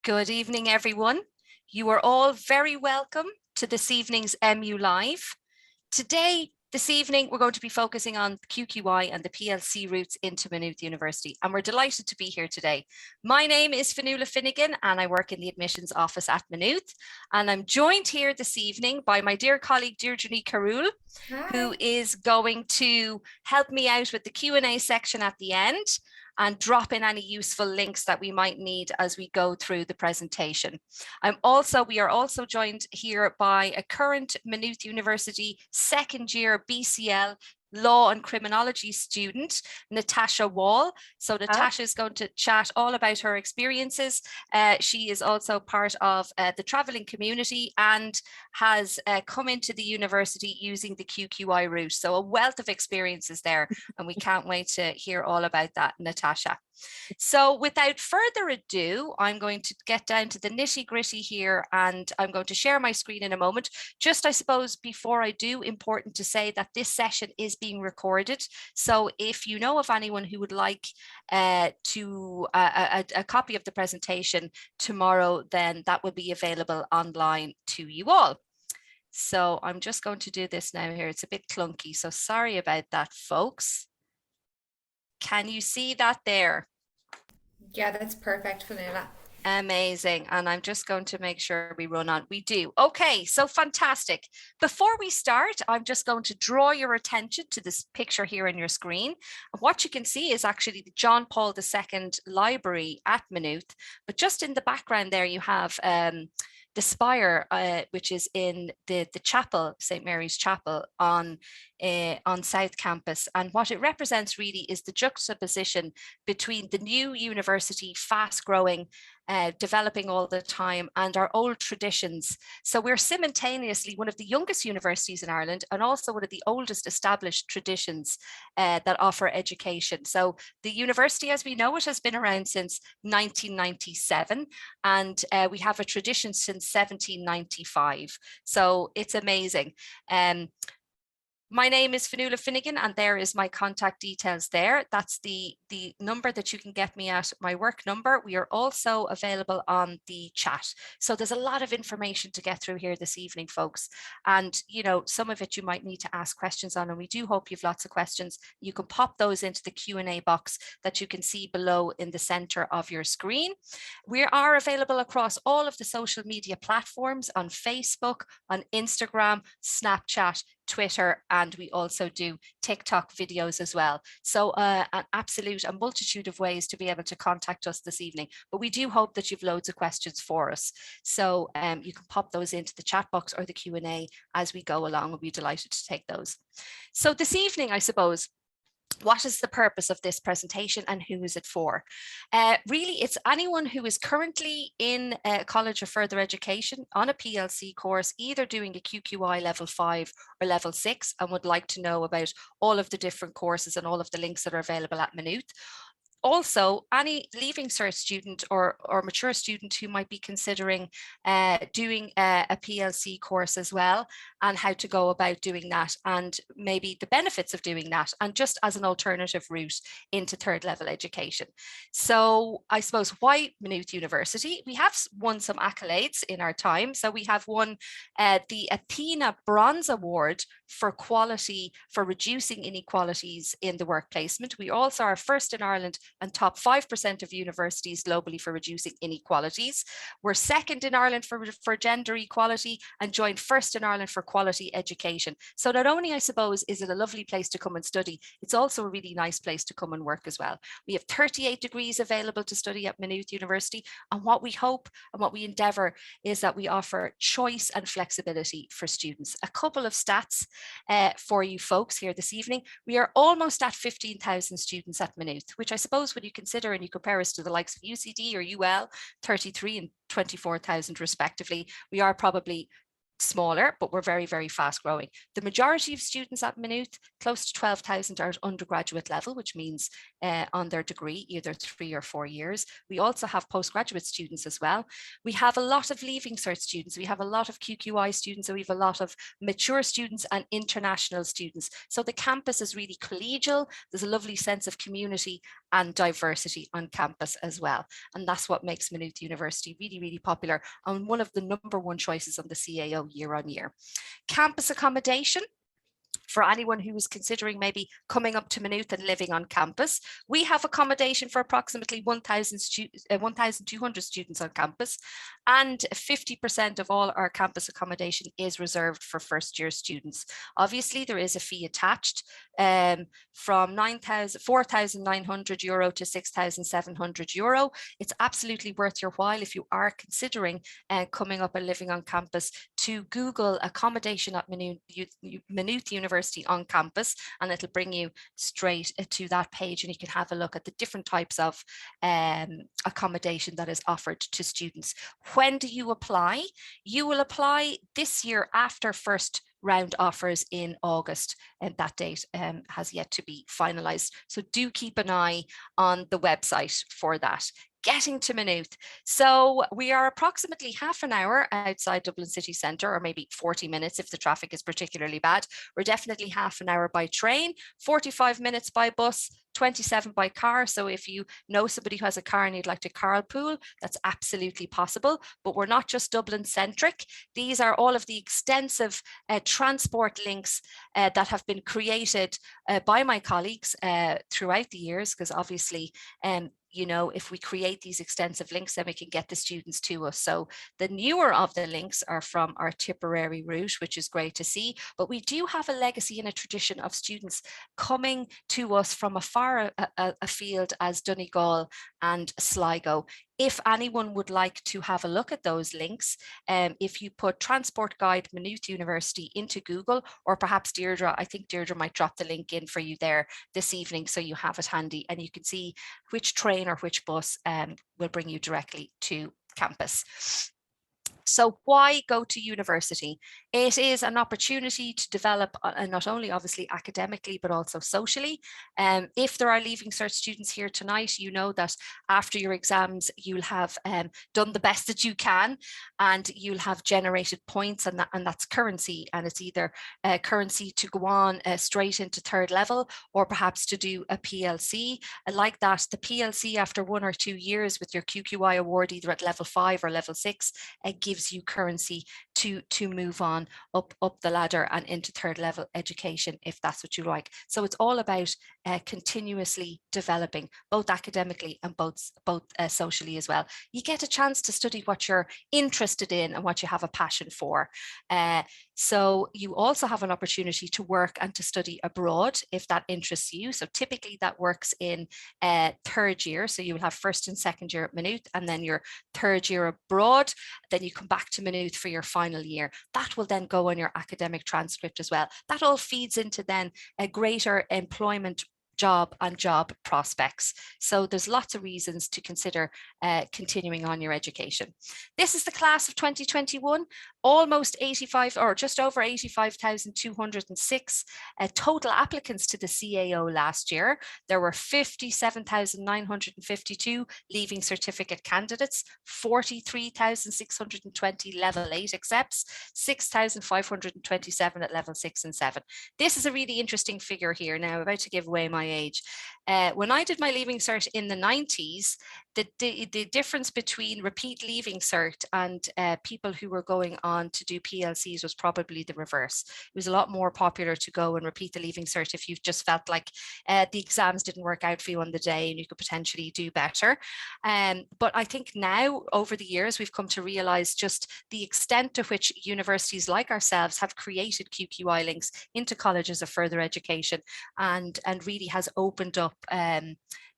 Good evening, everyone. You are all very welcome to this evening's MU Live. This evening, we're going to be focusing on QQI and the PLC routes into Maynooth University, and we're delighted to be here today. My name is Fionnuala Finnegan, and I work in the admissions office at Maynooth, and I'm joined here this evening by my dear colleague, Deirdre Carroll, who is going to help me out with the Q&A section at the end and drop in any useful links that we might need as we go through the presentation. We are also joined here by a current Maynooth University second year BCL Law and Criminology student, Natasha Wall. So Natasha is going to chat all about her experiences. She is also part of the travelling community and has come into the university using the QQI route. So a wealth of experiences there, and we can't wait to hear all about that, Natasha. So without further ado, I'm going to get down to the nitty gritty here, and I'm going to share my screen in a moment. Just, I suppose, before I do, important to say that this session is being recorded. So if you know of anyone who would like a copy of the presentation tomorrow, then that will be available online to you all. So I'm just going to do this now here. It's a bit clunky, so sorry about that, folks. Can you see that there? Yeah, that's perfect, Fionnuala. Amazing. And I'm just going to make sure we run on. We do. Okay, so fantastic. Before we start, I'm just going to draw your attention to this picture here on your screen. What you can see is actually the John Paul II Library at Maynooth, but just in the background there you have the spire, which is in the chapel, St. Mary's Chapel on South Campus. And what it represents really is the juxtaposition between the new university, fast growing, developing all the time, and our old traditions. So we're simultaneously one of the youngest universities in Ireland and also one of the oldest established traditions that offer education. So the university as we know it has been around since 1997, and we have a tradition since 1795. So it's amazing. My name is Fionnuala Finnegan, and there is my contact details there. That's the number that you can get me at, my work number. We are also available on the chat. So there's a lot of information to get through here this evening, folks. And, you know, some of it you might need to ask questions on, and we do hope you've lots of questions. You can pop those into the Q&A box that you can see below in the center of your screen. We are available across all of the social media platforms on Facebook, on Instagram, Snapchat, Twitter, and we also do TikTok videos as well. So a multitude of ways to be able to contact us this evening, but we do hope that you've loads of questions for us. So you can pop those into the chat box or the Q&A as we go along. We'll be delighted to take those. So this evening, I suppose, what is the purpose of this presentation and who is it for? Really, it's anyone who is currently in a College of Further Education on a PLC course, either doing a QQI level 5 or level 6, and would like to know about all of the different courses and all of the links that are available at Maynooth. Also, any Leaving Cert student or mature student who might be considering doing a PLC course as well, and how to go about doing that, and maybe the benefits of doing that, and just as an alternative route into third level education. So I suppose, why Maynooth University? We have won some accolades in our time. So we have won the Athena Bronze Award for quality for reducing inequalities in the work placement. We also are first in Ireland and top 5% of universities globally for reducing inequalities. We're second in Ireland for gender equality, and joined first in Ireland for quality education. So not only, I suppose, is it a lovely place to come and study, it's also a really nice place to come and work as well. We have 38 degrees available to study at Maynooth University, and what we hope and what we endeavour is that we offer choice and flexibility for students. A couple of stats for you folks here this evening. We are almost at 15,000 students at Maynooth, which I suppose when you consider and you compare us to the likes of UCD or UL, 33 and 24,000 respectively, we are probably smaller, but we're very, very fast growing. The majority of students at Maynooth, close to 12,000, are at undergraduate level, which means on their degree, either 3 or 4 years. We also have postgraduate students as well. We have a lot of Leaving Cert students. We have a lot of QQI students. So we have a lot of mature students and international students. So the campus is really collegial. There's a lovely sense of community and diversity on campus as well. And that's what makes Maynooth University really, really popular and one of the #1 choices on the CAO year on year. Campus accommodation. For anyone who is considering maybe coming up to Maynooth and living on campus, we have accommodation for approximately 1,200 students on campus, and 50% of all our campus accommodation is reserved for first-year students. Obviously, there is a fee attached from €4,900 to €6,700. It's absolutely worth your while if you are considering coming up and living on campus to Google accommodation at Maynooth University on campus, and it'll bring you straight to that page, and you can have a look at the different types of accommodation that is offered to students. When do you apply? You will apply this year after first round offers in August, and that date has yet to be finalised. So do keep an eye on the website for that. Getting to Maynooth. So we are approximately half an hour outside Dublin city centre, or maybe 40 minutes if the traffic is particularly bad. We're definitely half an hour by train, 45 minutes by bus, 27 by car. So if you know somebody who has a car and you'd like to carpool, that's absolutely possible. But we're not just Dublin centric. These are all of the extensive transport links that have been created by my colleagues throughout the years, because obviously you know, if we create these extensive links, then we can get the students to us. So the newer of the links are from our Tipperary route, which is great to see. But we do have a legacy and a tradition of students coming to us from afar afield as Donegal and Sligo. If anyone would like to have a look at those links, if you put Transport Guide Maynooth University into Google, or perhaps Deirdre, I think Deirdre might drop the link in for you there this evening so you have it handy and you can see which train or which bus will bring you directly to campus. So why go to university? It is an opportunity to develop not only obviously academically, but also socially. If there are Leaving Cert students here tonight, you know that after your exams, you'll have done the best that you can, and you'll have generated points, and that's currency. And it's either currency to go on straight into third level, or perhaps to do a PLC. Like that, the PLC after 1 or 2 years with your QQI award, either at level 5 or level 6, gives you currency to move on up the ladder and into third level education, if that's what you like. So it's all about continuously developing, both academically and both socially as well. You get a chance to study what you're interested in and what you have a passion for. So you also have an opportunity to work and to study abroad if that interests you. So typically that works in third year. So you will have first and second year at Maynooth, and then your third year abroad. Then you come back to Maynooth for your final year. That will then go on your academic transcript as well. That all feeds into then a greater employment job and job prospects. So there's lots of reasons to consider continuing on your education. This is the class of 2021, almost 85 or just over 85,206 total applicants to the CAO last year. There were 57,952 Leaving Certificate candidates, 43,620 level 8 accepts, 6,527 at level 6 and 7. This is a really interesting figure here. Now I'm about to give away my age. When I did my Leaving Cert in the 90s, the difference between repeat Leaving Cert and people who were going on to do PLCs was probably the reverse. It was a lot more popular to go and repeat the Leaving Cert if you just felt like the exams didn't work out for you on the day and you could potentially do better. But I think now, over the years, we've come to realise just the extent to which universities like ourselves have created QQI links into colleges of further education, and really has opened up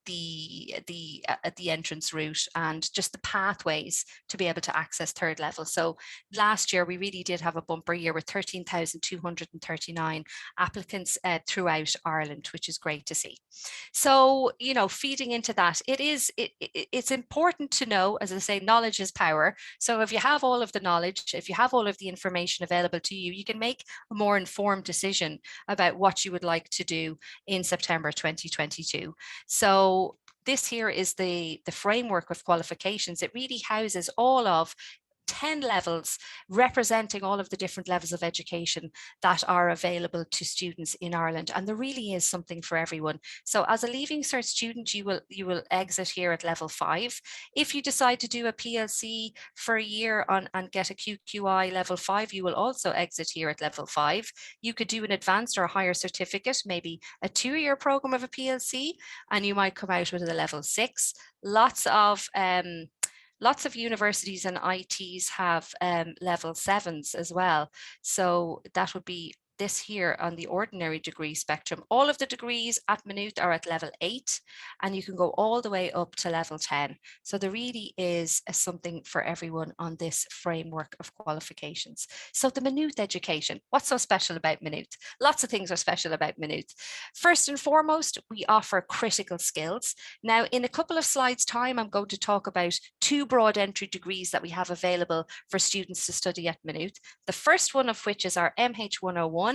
the entrance route and just the pathways to be able to access third level. So last year we really did have a bumper year with 13,239 applicants throughout Ireland, which is great to see. So, feeding into that, it's important to know, as I say, knowledge is power. So if you have all of the knowledge, if you have all of the information available to you, you can make a more informed decision about what you would like to do in September 2022. So this here is the framework of qualifications. It really houses all of 10 levels representing all of the different levels of education that are available to students in Ireland, and there really is something for everyone. So as a Leaving Cert student, you will exit here at level 5. If you decide to do a PLC for a year and get a QQI level 5, you will also exit here at level 5. You could do an advanced or a higher certificate, maybe a 2-year program of a PLC, and you might come out with a level 6. Lots of universities and ITs have level 7s as well. So that would be this here on the ordinary degree spectrum. All of the degrees at Maynooth are at level 8, and you can go all the way up to level 10. So there really is something for everyone on this framework of qualifications. So the Maynooth education, what's so special about Maynooth? Lots of things are special about Maynooth. First and foremost, we offer critical skills. Now, in a couple of slides' time, I'm going to talk about 2 broad entry degrees that we have available for students to study at Maynooth. The first one of which is our MH101,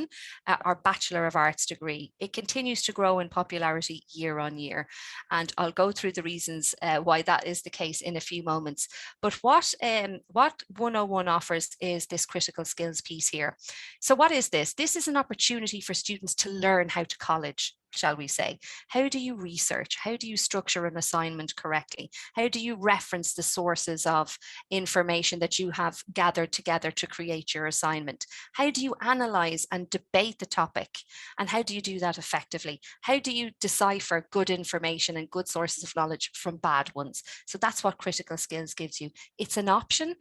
our Bachelor of Arts degree. It continues to grow in popularity year on year, and I'll go through the reasons why that is the case in a few moments. But what 101 offers is this critical skills piece here. So what is this? This is an opportunity for students to learn how to college, shall we say. How do you research? How do you structure an assignment correctly? How do you reference the sources of information that you have gathered together to create your assignment? How do you analyze and debate the topic? And how do you do that effectively? How do you decipher good information and good sources of knowledge from bad ones? So that's what critical skills gives you. It's an option,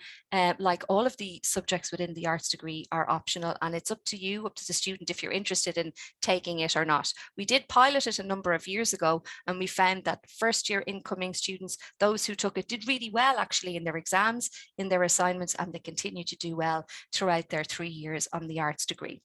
like all of the subjects within the arts degree are optional, and it's up to you, up to the student, if you're interested in taking it or not. We did pilot it a number of years ago, and we found that first year incoming students, those who took it, did really well actually in their exams, in their assignments, and they continue to do well throughout their 3 years on the arts degree.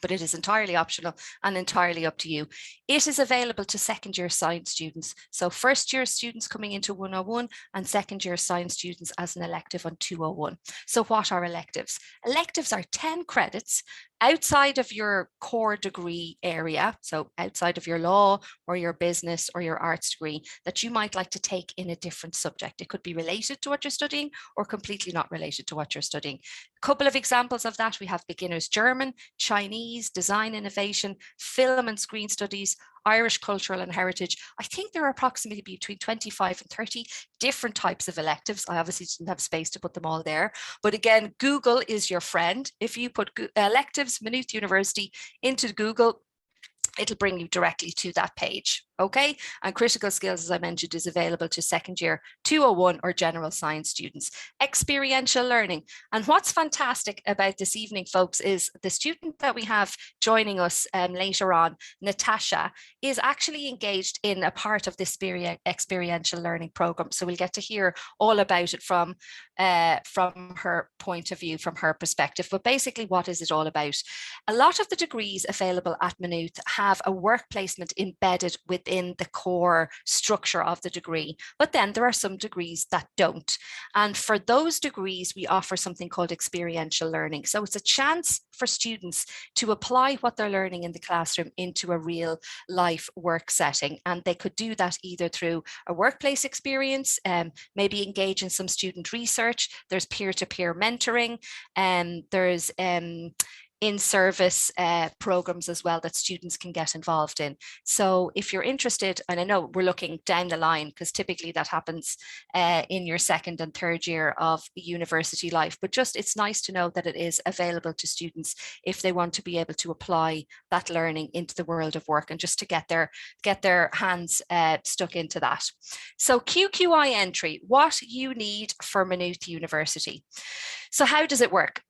But it is entirely optional and entirely up to you. It is available to second year science students. So first year students coming into 101 and second year science students as an elective on 201. So what are electives? Electives are 10 credits outside of your core degree area, so outside of your law or your business or your arts degree, that you might like to take in a different subject. It could be related to what you're studying or completely not related to what you're studying. A couple of examples of that: we have beginners German, Chinese, design innovation, film and screen studies, Irish cultural and heritage. I think there are approximately between 25 and 30 different types of electives. I obviously didn't have space to put them all there. But again, Google is your friend. If you put electives Maynooth University into Google, it'll bring you directly to that page. Okay, and critical skills, as I mentioned, is available to second year 201 or general science students. Experiential learning. And what's fantastic about this evening, folks, is the student that we have joining us later on, Natasha, is actually engaged in a part of this experiential learning program. So we'll get to hear all about it from her point of view, from her perspective. But basically, what is it all about? A lot of the degrees available at Maynooth have a work placement embedded within the core structure of the degree, but then there are some degrees that don't. And for those degrees, we offer something called experiential learning. So it's a chance for students to apply what they're learning in the classroom into a real life work setting. And they could do that either through a workplace experience, maybe engage in some student research. There's peer-to-peer mentoring, and there's in-service programs as well that students can get involved in. So if you're interested, and I know we're looking down the line because typically that happens in your second and third year of university life, but just it's nice to know that it is available to students if they want to be able to apply that learning into the world of work and just to get their hands stuck into that. So QQI entry, what you need for Maynooth University. So how does it work?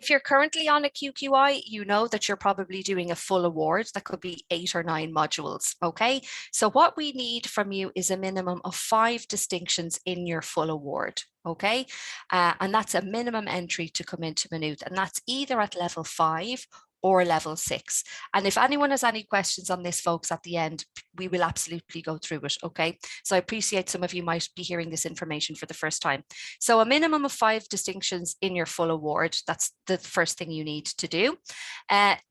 If you're currently on a QQI, you know that you're probably doing a full award. That could be 8 or 9 modules, okay? So what we need from you is a minimum of 5 distinctions in your full award, okay? And that's a minimum entry to come into Maynooth, and that's either at level 5 or level 6. And if anyone has any questions on this, folks, at the end, we will absolutely go through it, okay? So I appreciate some of you might be hearing this information for the first time. So a minimum of 5 distinctions in your full award, that's the first thing you need to do.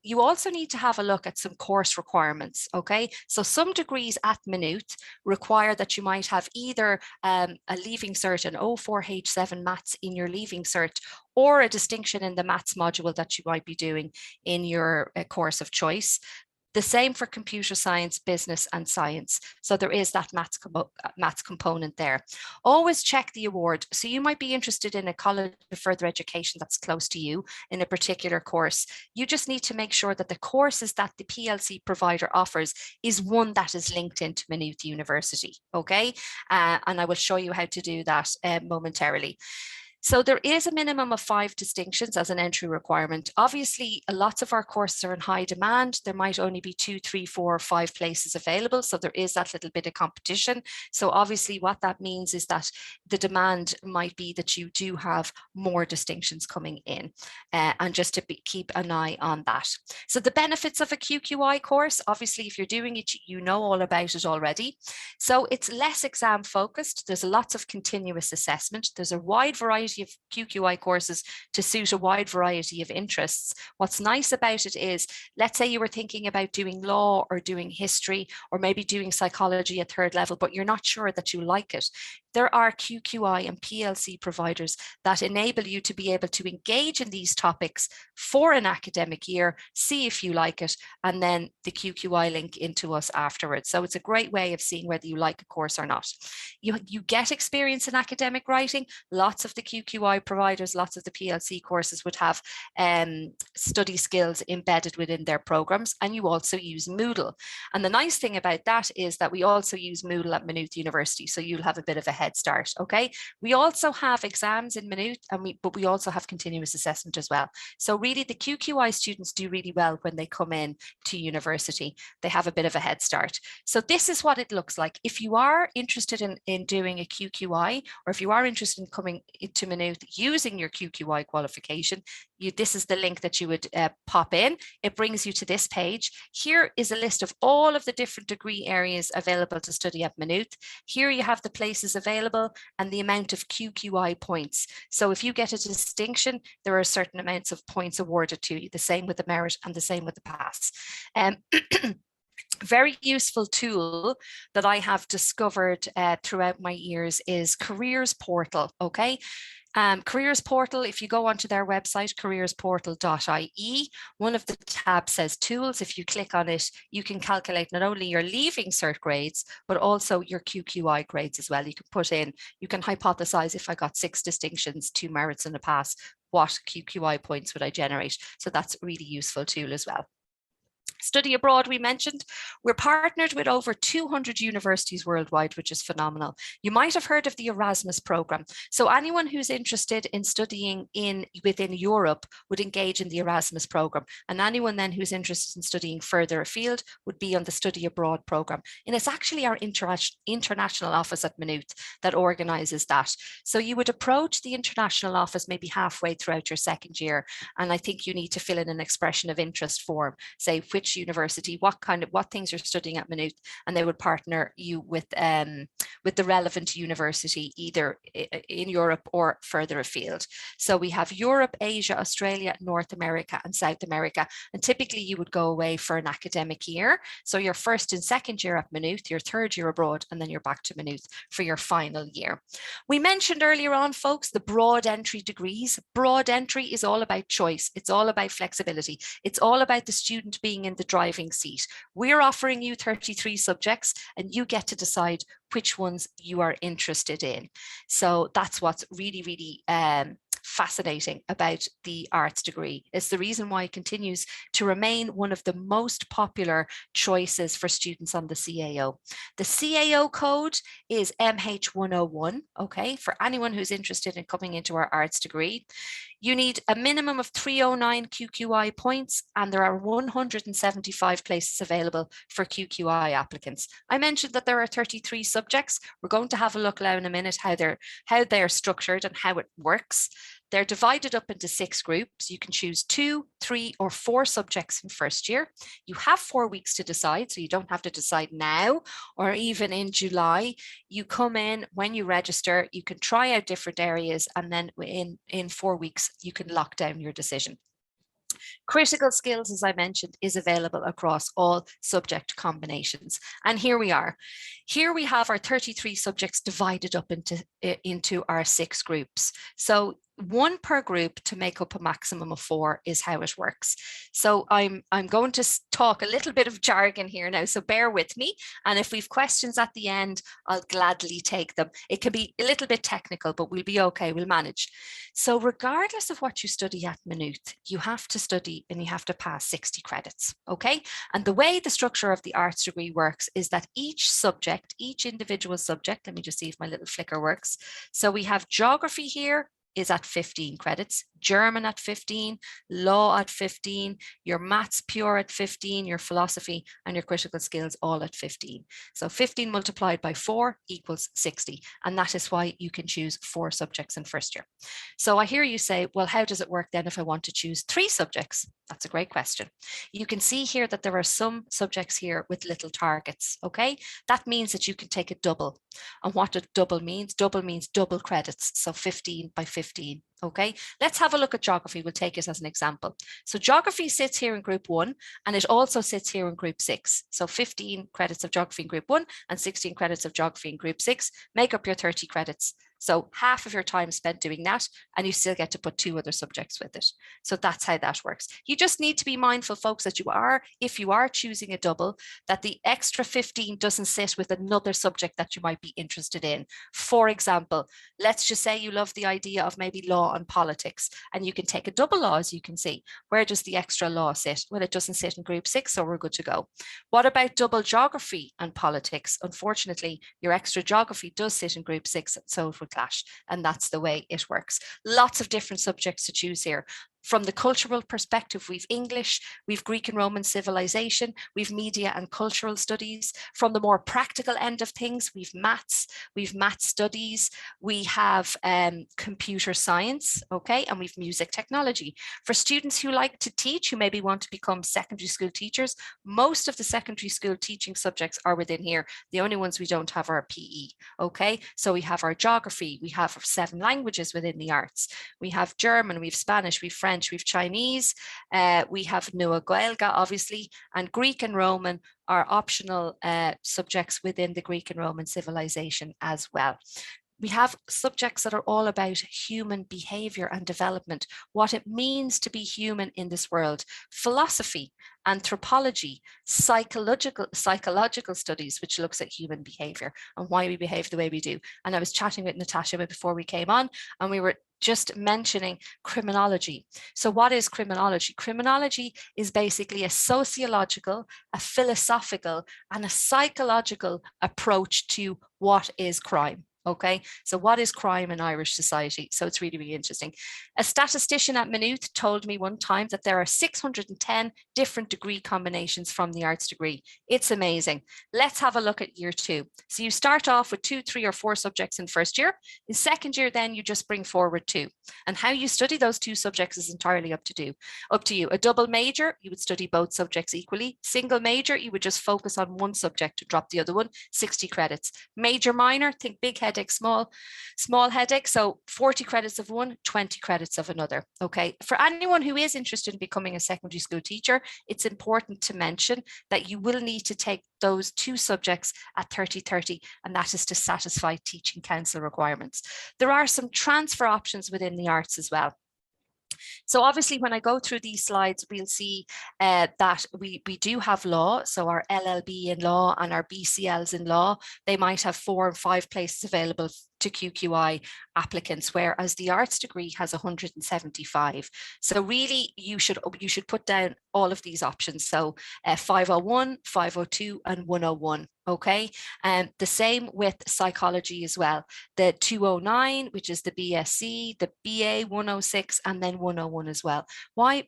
You also need to have a look at some course requirements, okay? So some degrees at Maynooth require that you might have either a leaving cert, an O4H7 maths in your leaving cert, or a distinction in the maths module that you might be doing in your course of choice. The same for computer science, business and science. So there is that maths component there. Always check the award. So you might be interested in a college of further education that's close to you in a particular course. You just need to make sure that the courses that the PLC provider offers is one that is linked into Maynooth University, okay? And I will show you how to do that momentarily. So there is a minimum of 5 distinctions as an entry requirement. Obviously, lots of our courses are in high demand. There might only be 2, 3, 4, or 5 places available. So there is that little bit of competition. So obviously what that means is that the demand might be that you do have more distinctions coming in, and just to keep an eye on that. So the benefits of a QQI course, obviously if you're doing it, you know all about it already. So it's less exam focused. There's lots of continuous assessment. There's a wide variety of QQI courses to suit a wide variety of interests. What's nice about it is, let's say you were thinking about doing law or doing history or maybe doing psychology at 3rd level, but you're not sure that you like it. There are QQI and PLC providers that enable you to be able to engage in these topics for an academic year, see if you like it, and then the QQI link into us afterwards. So it's a great way of seeing whether you like a course or not. You get experience in academic writing. Lots of the QQI providers, lots of the PLC courses would have study skills embedded within their programs, and you also use Moodle. And the nice thing about that is that we also use Moodle at Maynooth University, so you'll have a bit of a head start, okay? We also have exams in Maynooth, but we also have continuous assessment as well. So really the QQI students do really well when they come in to university. They have a bit of a head start. So this is what it looks like. If you are interested in doing a QQI, or if you are interested in coming into Maynooth using your QQI qualification, this is the link that you would pop in. It brings you to this page. Here is a list of all of the different degree areas available to study at Maynooth. Here you have the places available and the amount of QQI points. So if you get a distinction, there are certain amounts of points awarded to you, the same with the merit and the same with the pass. Very useful tool that I have discovered throughout my years is Careers Portal, okay? Careers Portal, if you go onto their website, careersportal.ie, one of the tabs says tools. If you click on it, you can calculate not only your leaving cert grades, but also your QQI grades as well. You can put in, you can hypothesize, if I got 6 distinctions, 2 merits and a pass, what QQI points would I generate? So that's a really useful tool as well. Study abroad, we mentioned, we're partnered with over 200 universities worldwide, which is phenomenal. You might have heard of the Erasmus program. So anyone who's interested in studying within Europe would engage in the Erasmus program. And anyone then who's interested in studying further afield would be on the study abroad program. And it's actually our international office at Maynooth that organizes that. So you would approach the international office maybe halfway throughout your 2nd year. And I think you need to fill in an expression of interest form, say which university, what things you're studying at Maynooth, and they would partner you with the relevant university, either in Europe or further afield. So we have Europe, Asia, Australia, North America, and South America. And typically you would go away for an academic year. So your 1st and 2nd year at Maynooth, your 3rd year abroad, and then you're back to Maynooth for your final year. We mentioned earlier on, folks, the broad entry degrees. Broad entry is all about choice. It's all about flexibility. It's all about the student being in the driving seat. We're offering you 33 subjects and you get to decide which ones you are interested in. So that's what's really, really fascinating about the arts degree. It's the reason why it continues to remain one of the most popular choices for students on the CAO. The CAO code is MH101, okay, for anyone who's interested in coming into our arts degree. You need a minimum of 309 QQI points, and there are 175 places available for QQI applicants. I mentioned that there are 33 subjects. We're going to have a look now in a minute how they're structured and how it works. They're divided up into 6 groups. You can choose 2, 3, or 4 subjects in first year. You have 4 weeks to decide, so you don't have to decide now or even in July. You come in when you register, you can try out different areas, and then in 4 weeks, you can lock down your decision. Critical skills, as I mentioned, is available across all subject combinations. And here we are. Here we have our 33 subjects divided up into our 6 groups. So 1 per group to make up a maximum of 4 is how it works. So I'm going to talk a little bit of jargon here now, so bear with me. And if we've questions at the end, I'll gladly take them. It can be a little bit technical, but we'll be okay, we'll manage. So regardless of what you study at Maynooth, you have to study and you have to pass 60 credits, okay? And the way the structure of the arts degree works is that each subject, each individual subject, let me just see if my little flicker works. So we have geography here, is at 15 credits, German at 15, law at 15, your maths pure at 15, your philosophy and your critical skills all at 15. So 15 multiplied by 4 equals 60. And that is why you can choose 4 subjects in first year. So I hear you say, well, how does it work then if I want to choose 3 subjects? That's a great question. You can see here that there are some subjects here with little targets, okay? That means that you can take a double. And what a double means double credits, so 15 by 15, okay? Let's have a look at geography. We'll take it as an example. So geography sits here in group 1, and it also sits here in group 6. So 15 credits of geography in group 1 and 16 credits of geography in group 6 make up your 30 credits. So half of your time spent doing that, and you still get to put 2 other subjects with it. So that's how that works. You just need to be mindful, folks, that if you are choosing a double, that the extra 15 doesn't sit with another subject that you might be interested in. For example, let's just say you love the idea of maybe law and politics, and you can take a double law, as you can see. Where does the extra law sit? Well, it doesn't sit in group 6, so we're good to go. What about double geography and politics? Unfortunately, your extra geography does sit in group 6, so it would clash, and that's the way it works. Lots of different subjects to choose here. From the cultural perspective, we've English, we've Greek and Roman civilization, we've media and cultural studies. From the more practical end of things, we've maths studies, we have computer science, okay, and we've music technology. For students who like to teach, who maybe want to become secondary school teachers, most of the secondary school teaching subjects are within here. The only ones we don't have are PE, okay? So we have our geography, we have 7 languages within the arts, we have German, we have Spanish, we have French, we have Chinese, we have Nua Gaelga, obviously, and Greek and Roman are optional subjects within the Greek and Roman civilization as well. We have subjects that are all about human behavior and development, what it means to be human in this world, philosophy, anthropology, psychological studies, which looks at human behavior and why we behave the way we do. And I was chatting with Natasha before we came on, and we were just mentioning criminology. So what is criminology? Criminology is basically a sociological, a philosophical, and a psychological approach to what is crime. Okay, so what is crime in Irish society? So it's really, really interesting. A statistician at Maynooth told me one time that there are 610 different degree combinations from the arts degree. It's amazing. Let's have a look at year 2. So you start off with 2, 3, or 4 subjects in first year. In second year, then you just bring forward 2. And how you study those 2 subjects is entirely up to you. A double major, you would study both subjects equally. Single major, you would just focus on one subject to drop the other one, 60 credits. Major minor, think big headache, small headache. So 40 credits of one, 20 credits of another. Okay. For anyone who is interested in becoming a secondary school teacher, it's important to mention that you will need to take those 2 subjects at 30/30, and that is to satisfy teaching council requirements. There are some transfer options within the arts as well. So obviously, when I go through these slides, we'll see that we do have law. So our LLB in law and our BCLs in law, they might have 4 and 5 places available to QQI applicants, whereas the arts degree has 175. So really you should put down all of these options. So 501, 502 and 101. Okay, and the same with psychology as well. The 209, which is the BSc, the BA 106, and then 101 as well. Why?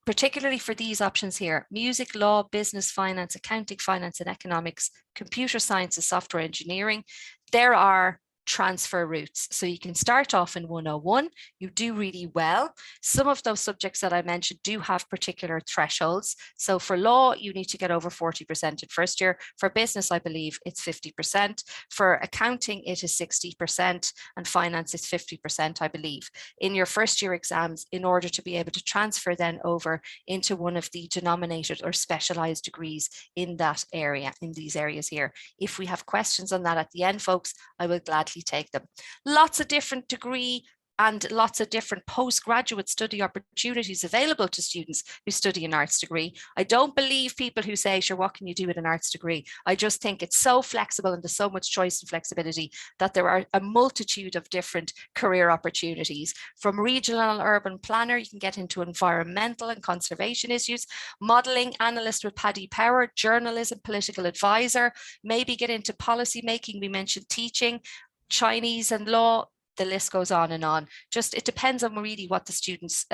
Particularly for these options here: music, law, business, finance, accounting, finance and economics, computer sciences, software engineering. There are transfer routes. So you can start off in 101, you do really well. Some of those subjects that I mentioned do have particular thresholds. So for law, you need to get over 40% in first year. For business, I believe it's 50%. For accounting, it is 60%, and finance is 50%, I believe, in your first year exams, in order to be able to transfer then over into one of the denominated or specialized degrees in that area, in these areas here. If we have questions on that at the end, folks, I will gladly take them. Lots of different degree and lots of different postgraduate study opportunities available to students who study an arts degree. I don't believe people who say, sure, what can you do with an arts degree? I just think it's so flexible and there's so much choice and flexibility that there are a multitude of different career opportunities. From regional urban planner, you can get into environmental and conservation issues, modeling analyst with Paddy Power, journalism, political advisor, maybe get into policy making. We mentioned teaching, Chinese and law. The list goes on and on. Just it depends on really what the students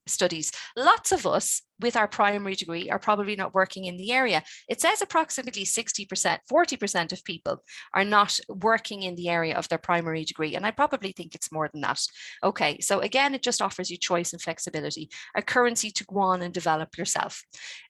studies. Lots of us with our primary degree are probably not working in the area. It says approximately 60%, 40% of people are not working in the area of their primary degree. And I probably think it's more than that. Okay, so again, it just offers you choice and flexibility, a currency to go on and develop yourself.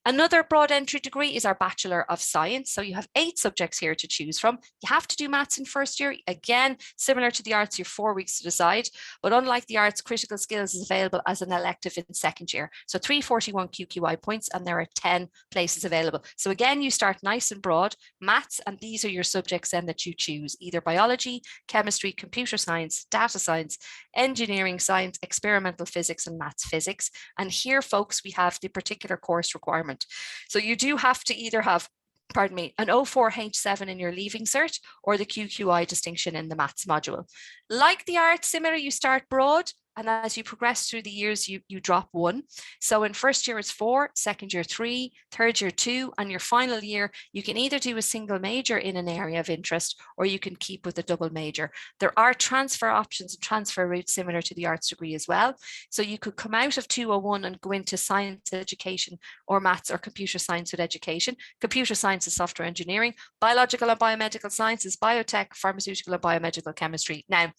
Another broad entry degree is our Bachelor of Science. So you have 8 subjects here to choose from. You have to do maths in first year. Again, similar to the arts, you have 4 weeks to decide. But unlike the arts, critical skills is available as an elective in second year. So 341 QQI points, and there are 10 places available. So again, you start nice and broad, maths, and these are your subjects then that you choose: either biology, chemistry, computer science, data science, engineering science, experimental physics, and maths physics. And here, folks, we have the particular course requirement. So you do have to either have, pardon me, an 04H7 in your leaving cert or the QQI distinction in the maths module. Like the arts, similar, you start broad, and as you progress through the years, you drop 1. So in first year, it's 4, second year, 3, third year, 2, and your final year, you can either do a single major in an area of interest, or you can keep with a double major. There are transfer options and transfer routes similar to the arts degree as well. So you could come out of 201 and go into science education or maths or computer science with education. Computer science is software engineering, biological and biomedical sciences, biotech, pharmaceutical and biomedical chemistry. Now,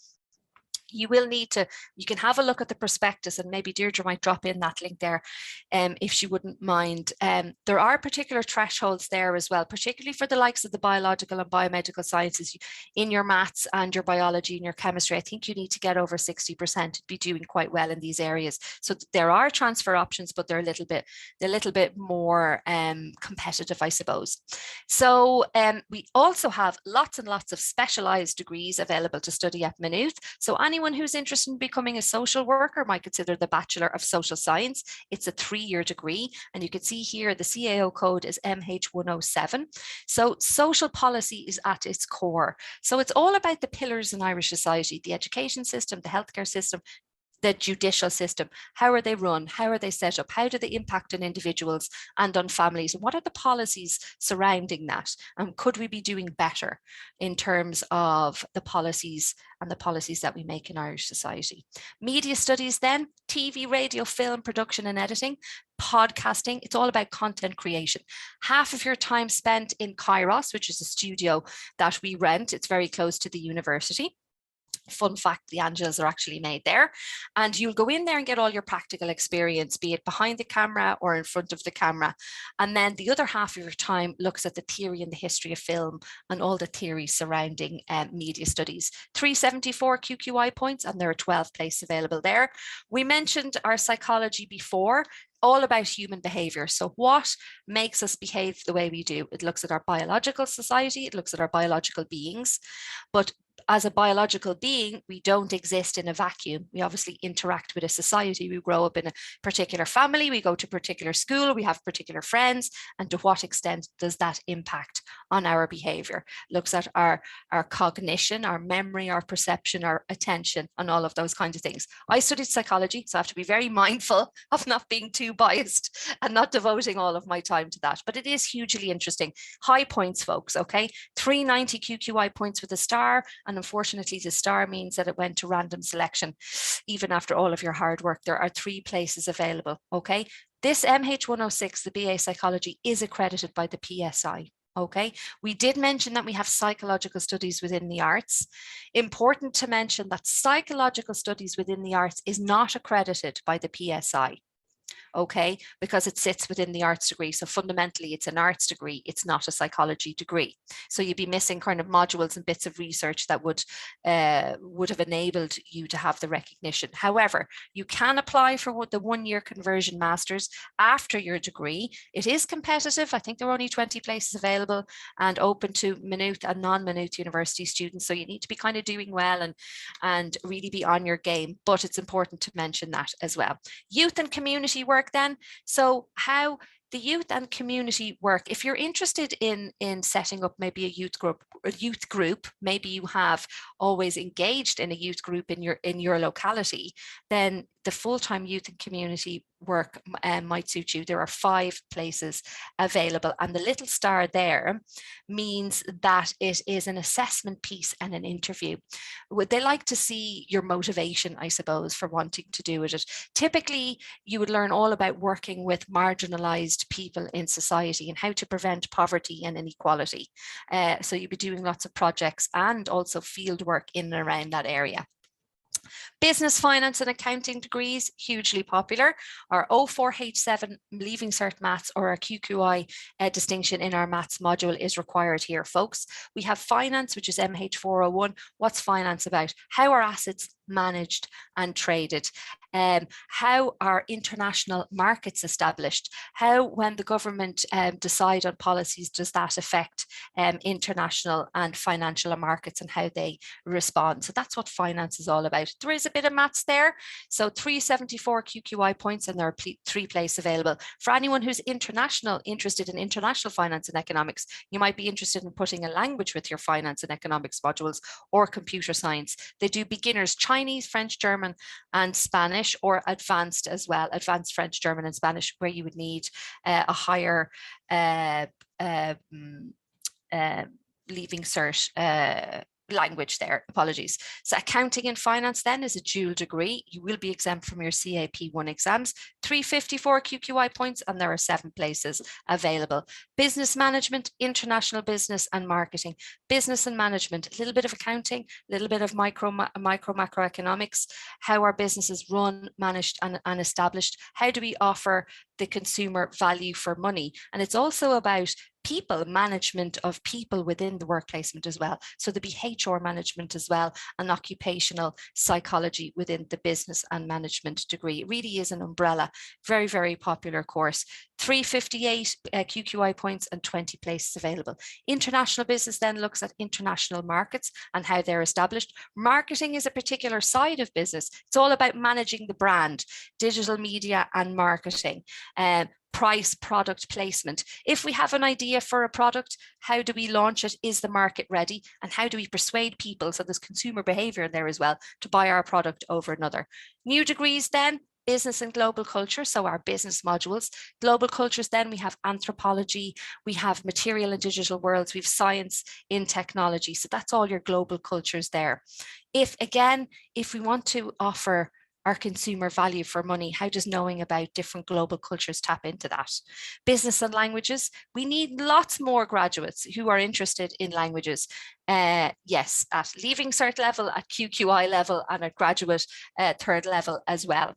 you will need to, you can have a look at the prospectus, and maybe Deirdre might drop in that link there if she wouldn't mind. There are particular thresholds there as well, particularly for the likes of the biological and biomedical sciences. In your maths and your biology and your chemistry, I think you need to get over 60% to be doing quite well in these areas. So there are transfer options, but they're a little bit more competitive, I suppose. So we also have lots and lots of specialized degrees available to study at Maynooth. So anyone who's interested in becoming a social worker might consider the Bachelor of Social Science. It's a 3-year degree, and you can see here the CAO code is MH107. So social policy is at its core. So it's all about the pillars in Irish society: the education system, the healthcare system, the judicial system. How are they run? How are they set up? How do they impact on individuals and on families? And what are the policies surrounding that? And could we be doing better in terms of the policies and the policies that we make in Irish society? Media studies then, TV, radio, film, production and editing, podcasting. It's all about content creation. Half of your time spent in Kairos, which is a studio that we rent. It's very close to the university. Fun fact, the Angelas are actually made there, and you'll go in there and get all your practical experience, be it behind the camera or in front of the camera. And then the other half of your time looks at the theory and the history of film and all the theories surrounding media studies. 374 QQI points, and there are 12 places available there. We mentioned our psychology before, all about human behavior. So what makes us behave the way we do? It looks at our biological society, it looks at our biological beings, but as a biological being, we don't exist in a vacuum. We obviously interact with a society. We grow up in a particular family, we go to a particular school, we have particular friends, and to what extent does that impact on our behavior? Looks at our cognition, our memory, our perception, our attention, and all of those kinds of things. I studied psychology, so I have to be very mindful of not being too biased and not devoting all of my time to that. But it is hugely interesting. High points, folks, okay? 390 QQI points with a star, and unfortunately the star means that it went to random selection. Even after all of your hard work, there are 3 places available, okay? This MH106, the BA Psychology, is accredited by the PSI. Okay, we did mention that we have psychological studies within the arts. Important to mention that psychological studies within the arts is not accredited by the PSI. Okay, because it sits within the arts degree. So fundamentally, it's an arts degree. It's not a psychology degree. So you'd be missing kind of modules and bits of research that would have enabled you to have the recognition. However, you can apply for the 1-year conversion masters after your degree. It is competitive. I think there are only 20 places available and open to Maynooth and non-Maynooth university students. So you need to be kind of doing well and really be on your game. But it's important to mention that as well. Youth and community work then. So how the youth and community work, if you're interested in setting up maybe a youth group, maybe you have always engaged in a youth group in your locality, then the full-time youth and community work might suit you. There are 5 places available, and the little star there means that it is an assessment piece and an interview. They like to see your motivation, I suppose, for wanting to do it. Typically, you would learn all about working with marginalized people in society and how to prevent poverty and inequality. So you'll be doing lots of projects and also field work in and around that area. Business, finance and accounting degrees, hugely popular. Our O4H7 Leaving Cert Maths or our QQI distinction in our maths module is required here, folks. We have finance, which is MH401. What's finance about? How are assets managed and traded? How are international markets established? How, when the government decide on policies, does that affect international and financial markets and how they respond? So that's what finance is all about. There is a bit of maths there. So 374 QQI points, and there are 3 places available. For anyone who's interested in international finance and economics, you might be interested in putting a language with your finance and economics modules, or computer science. They do beginners, Chinese, French, German, and Spanish, or advanced as well, advanced French, German, and Spanish, where you would need a higher leaving cert language there. Apologies. So accounting and finance then is a dual degree. You will be exempt from your CAP1 exams. 354 QQI points, and there are 7 places available. Business management, international business and marketing. Business and management, a little bit of accounting, a little bit of macroeconomics, how our businesses run, managed and established. How do we offer the consumer value for money? And it's also about people, management of people within the work placement as well. So there'll be HR management as well, and occupational psychology within the business and management degree. It really is an umbrella, very, very popular course. 358 QQI points and 20 places available. International business then looks at international markets and how they're established. Marketing is a particular side of business. It's all about managing the brand, digital media and marketing. Price, product placement. If we have an idea for a product, how do we launch it? Is the market ready? And how do we persuade people, so there's consumer behavior in there as well, to buy our product over another? New degrees then, business and global culture, so our business modules. Global cultures then, we have anthropology, we have material and digital worlds, we have science in technology. So that's all your global cultures there. If we want to offer our consumer value for money, how does knowing about different global cultures tap into that? Business and languages, we need lots more graduates who are interested in languages. Yes, at Leaving Cert level, at QQI level, and at graduate 3rd level as well.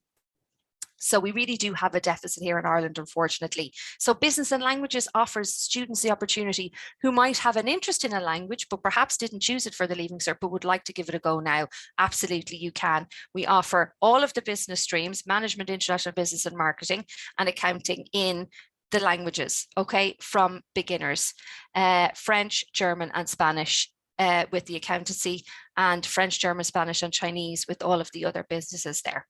So we really do have a deficit here in Ireland, unfortunately. So business and languages offers students the opportunity who might have an interest in a language, but perhaps didn't choose it for the Leaving Cert, but would like to give it a go now. Absolutely, you can. We offer all of the business streams, management, international business and marketing, and accounting in the languages, okay, from beginners, French, German, and Spanish with the accountancy, and French, German, Spanish, and Chinese with all of the other businesses there.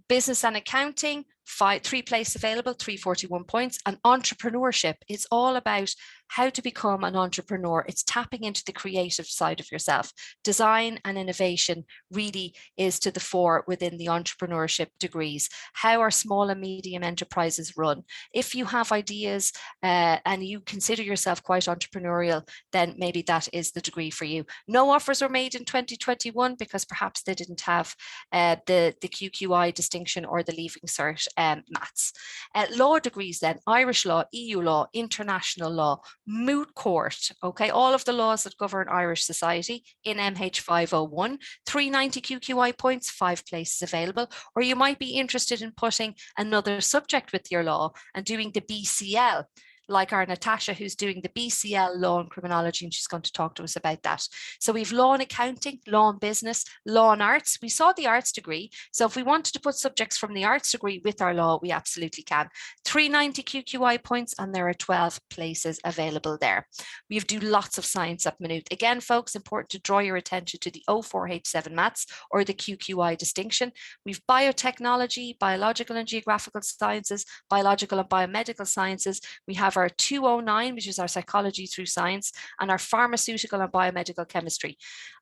Business and accounting, 3 places available, 341 points. And entrepreneurship is all about how to become an entrepreneur. It's tapping into the creative side of yourself. Design and innovation really is to the fore within the entrepreneurship degrees. How are small and medium enterprises run? If you have ideas and you consider yourself quite entrepreneurial, then maybe that is the degree for you. No offers were made in 2021 because perhaps they didn't have the QQI distinction or the Leaving Cert maths. Law degrees then, Irish law, EU law, international law, moot court, okay, all of the laws that govern Irish society in MH 501, 390 QQI points, 5 places available, or you might be interested in putting another subject with your law and doing the BCL, like our Natasha, who's doing the BCL law and criminology, and she's going to talk to us about that. So we've law and accounting, law and business, law and arts. We saw the arts degree. So if we wanted to put subjects from the arts degree with our law, we absolutely can. 390 QQI points, and there are 12 places available there. We do lots of science at Maynooth. Again, folks, important to draw your attention to the 04H7 maths or the QQI distinction. We've biotechnology, biological and geographical sciences, biological and biomedical sciences. We have our 209, which is our psychology through science, and our pharmaceutical and biomedical chemistry.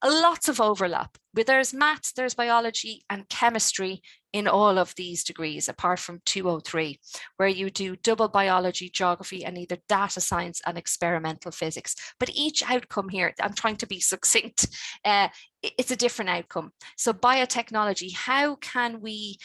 Lots of overlap. But there's maths, there's biology and chemistry in all of these degrees, apart from 203, where you do double biology, geography, and either data science and experimental physics. But each outcome here, I'm trying to be succinct, it's a different outcome. So biotechnology, how can we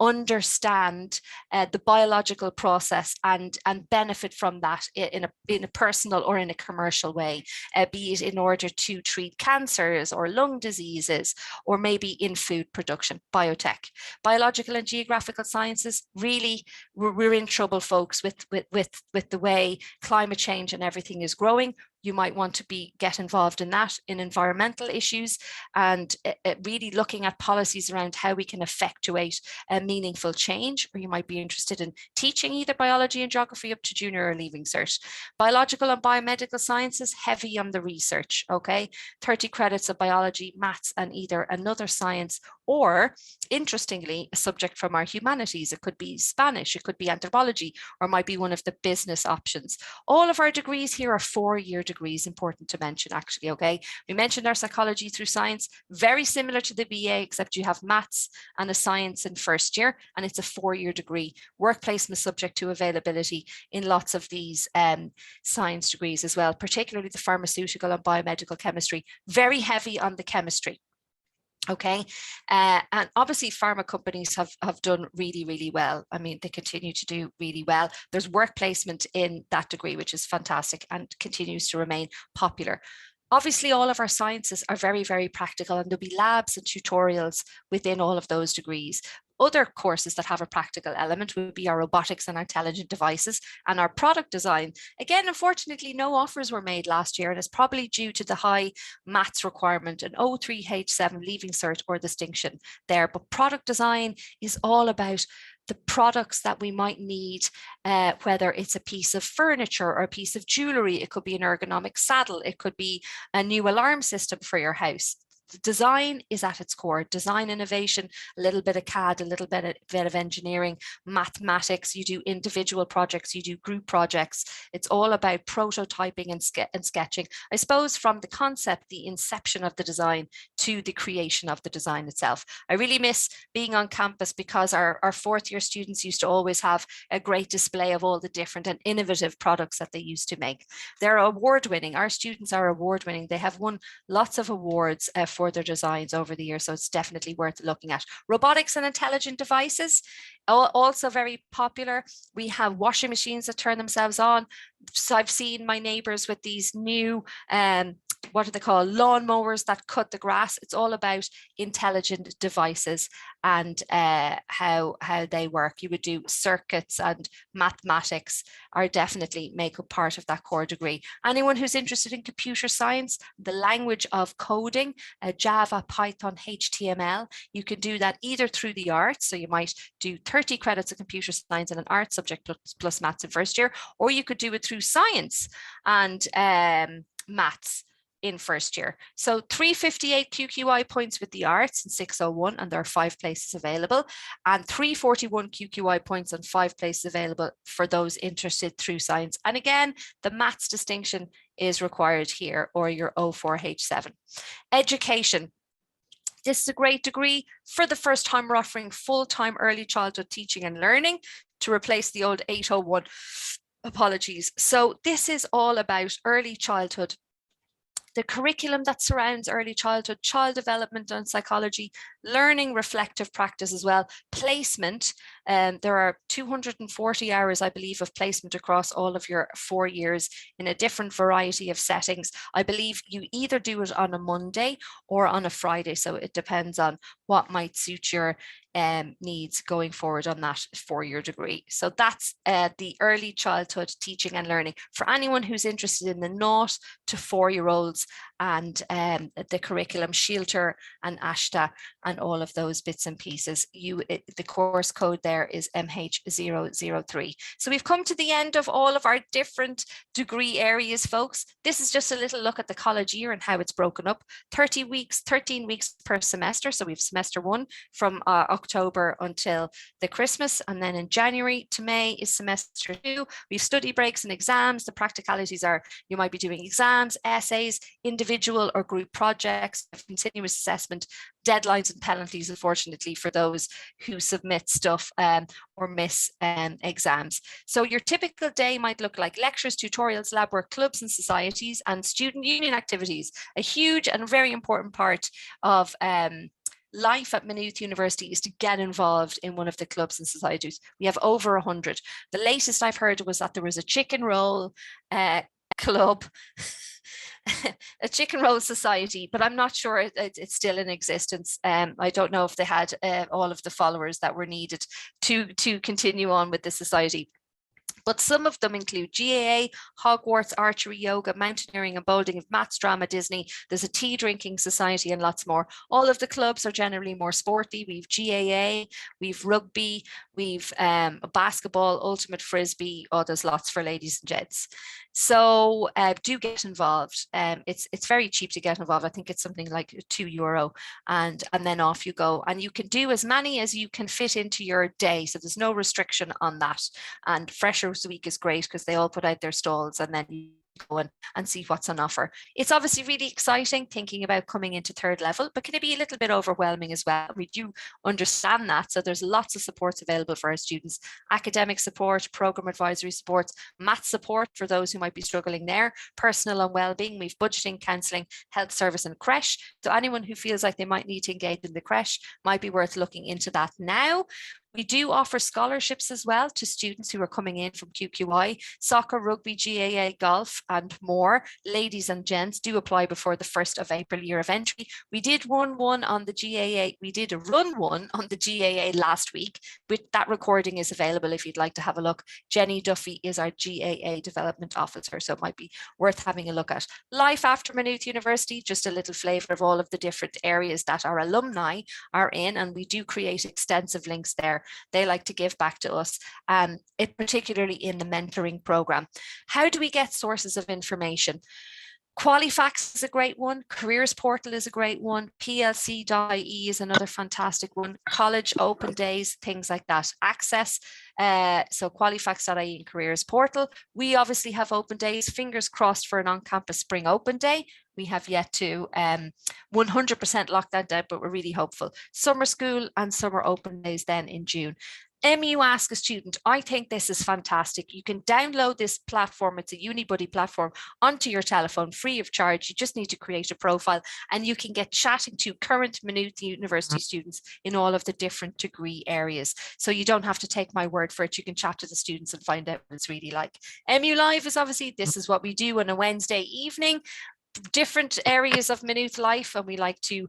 understand the biological process and benefit from that in a personal or in a commercial way, be it in order to treat cancers or lung diseases, or maybe in food production, biotech. Biological and geographical sciences, really, we're in trouble, folks, with the way climate change and everything is growing. You might want to get involved in that, in environmental issues, and really looking at policies around how we can effectuate a meaningful change, or you might be interested in teaching either biology and geography up to junior or Leaving Cert. Biological and biomedical sciences, heavy on the research, okay? 30 credits of biology, maths, and either another science, or interestingly, a subject from our humanities. It could be Spanish, it could be anthropology, or might be one of the business options. All of our degrees here are 4-year degrees, important to mention actually, okay? We mentioned our psychology through science, very similar to the BA, except you have maths and a science in first year, and it's a 4-year degree. Work placement subject to availability in lots of these science degrees as well, particularly the pharmaceutical and biomedical chemistry, very heavy on the chemistry. Okay, and obviously pharma companies have done really, really well. I mean, they continue to do really well. There's work placement in that degree, which is fantastic and continues to remain popular. Obviously, all of our sciences are very, very practical, and there'll be labs and tutorials within all of those degrees. Other courses that have a practical element would be our robotics and intelligent devices and our product design. Again, unfortunately, no offers were made last year, and it's probably due to the high maths requirement, an 03H7 Leaving Cert or distinction there. But product design is all about the products that we might need, whether it's a piece of furniture or a piece of jewelry. It could be an ergonomic saddle. It could be a new alarm system for your house. Design is at its core. Design innovation, a little bit of CAD, a little bit of engineering, mathematics. You do individual projects, you do group projects. It's all about prototyping and sketching. I suppose from the concept, the inception of the design to the creation of the design itself. I really miss being on campus because our 4th-year students used to always have a great display of all the different and innovative products that they used to make. They're award-winning. Our students are award-winning. They have won lots of awards for their designs over the years, so it's definitely worth looking at. Robotics and intelligent devices, also very popular. We have washing machines that turn themselves on. So I've seen my neighbors with these new what do they call, lawnmowers that cut the grass. It's all about intelligent devices and how they work. You would do circuits, and mathematics are definitely make up part of that core degree. Anyone who's interested in computer science, the language of coding, Java, Python, HTML, you can do that either through the arts. So you might do 30 credits of computer science and an art subject plus maths in first year, or you could do it through science and maths in first year. So 358 QQI points with the arts and 601, and there are 5 places available, and 341 QQI points and 5 places available for those interested through science. And again, the maths distinction is required here, or your 04H7. Education. This is a great degree. For the first time, we're offering full-time early childhood teaching and learning to replace the old 801. Apologies. So this is all about early childhood, the curriculum that surrounds early childhood, child development and psychology, learning reflective practice as well, placement. There are 240 hours, I believe, of placement across all of your 4 years in a different variety of settings. I believe you either do it on a Monday or on a Friday, so it depends on what might suit your needs going forward on that 4-year degree. So that's the early childhood teaching and learning for anyone who's interested in the 0 to 4-year-olds and the curriculum, Shilter and Ashta and all of those bits and pieces. The course code there is MH003. So we've come to the end of all of our different degree areas, folks. This is just a little look at the college year and how it's broken up. 13 weeks per semester. So we've semester 1 from October until the Christmas, and then in January to May is semester 2. We've study breaks and exams. The practicalities are you might be doing exams, essays, individual or group projects, continuous assessment, deadlines and penalties, unfortunately, for those who submit stuff or miss exams. So your typical day might look like lectures, tutorials, lab work, clubs and societies, and student union activities. A huge and very important part of life at Maynooth University is to get involved in one of the clubs and societies. We have over 100. The latest I've heard was that there was a chicken roll club, a chicken roll society, but I'm not sure it's still in existence. I don't know if they had all of the followers that were needed to continue on with the society. But some of them include GAA, Hogwarts, archery, yoga, mountaineering and bouldering, maths, drama, Disney. There's a tea drinking society and lots more. All of the clubs are generally more sporty. We've GAA, we've rugby, we've basketball, ultimate frisbee. Oh, there's lots for ladies and gents. So do get involved. It's very cheap to get involved. I think it's something like €2, and then off you go. And you can do as many as you can fit into your day. So there's no restriction on that. And Freshers Week is great because they all put out their stalls and then you go and see what's on offer. It's obviously really exciting thinking about coming into 3rd level, but can it be a little bit overwhelming as well? We do understand that. So there's lots of supports available for our students: academic support, program advisory support, math support for those who might be struggling there, personal and well-being. We've budgeting, counselling, health service and creche. So anyone who feels like they might need to engage in the creche might be worth looking into that now. We do offer scholarships as well to students who are coming in from QQI, soccer, rugby, GAA, golf and more. Ladies and gents, do apply before the 1st of April, year of entry. We did run one on the GAA. We did run one on the GAA last week, but that recording is available if you'd like to have a look. Jenny Duffy is our GAA Development Officer, so it might be worth having a look at. Life after Maynooth University, just a little flavour of all of the different areas that our alumni are in, and we do create extensive links there. They like to give back to us, particularly in the mentoring program. How do we get sources of information? Qualifax is a great one. Careers Portal is a great one. PLC.ie is another fantastic one. College open days, things like that. Access, so Qualifax.ie and Careers Portal. We obviously have open days. Fingers crossed for an on-campus spring open day. We have yet to 100% lock that down, but we're really hopeful. Summer school and summer open days then in June. MU Ask a Student. I think this is fantastic. You can download this platform. It's a UniBuddy platform onto your telephone free of charge. You just need to create a profile and you can get chatting to current Maynooth University students in all of the different degree areas. So you don't have to take my word for it. You can chat to the students and find out what it's really like. MU Live is obviously, this is what we do on a Wednesday evening. Different areas of Maynooth life, and we like to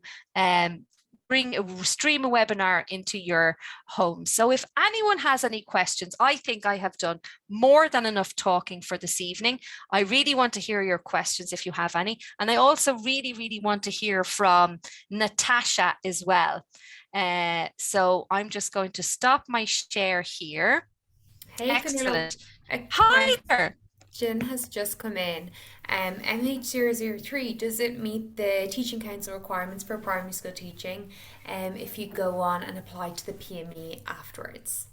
stream a webinar into your home. So if anyone has any questions, I think I have done more than enough talking for this evening. I really want to hear your questions if you have any. And I also really want to hear from Natasha as well. So I'm just going to stop my share here. Hey, excellent. Fionnuala. Hi there. Question has just come in. MH003, does it meet the Teaching Council requirements for primary school teaching if you go on and apply to the PME afterwards?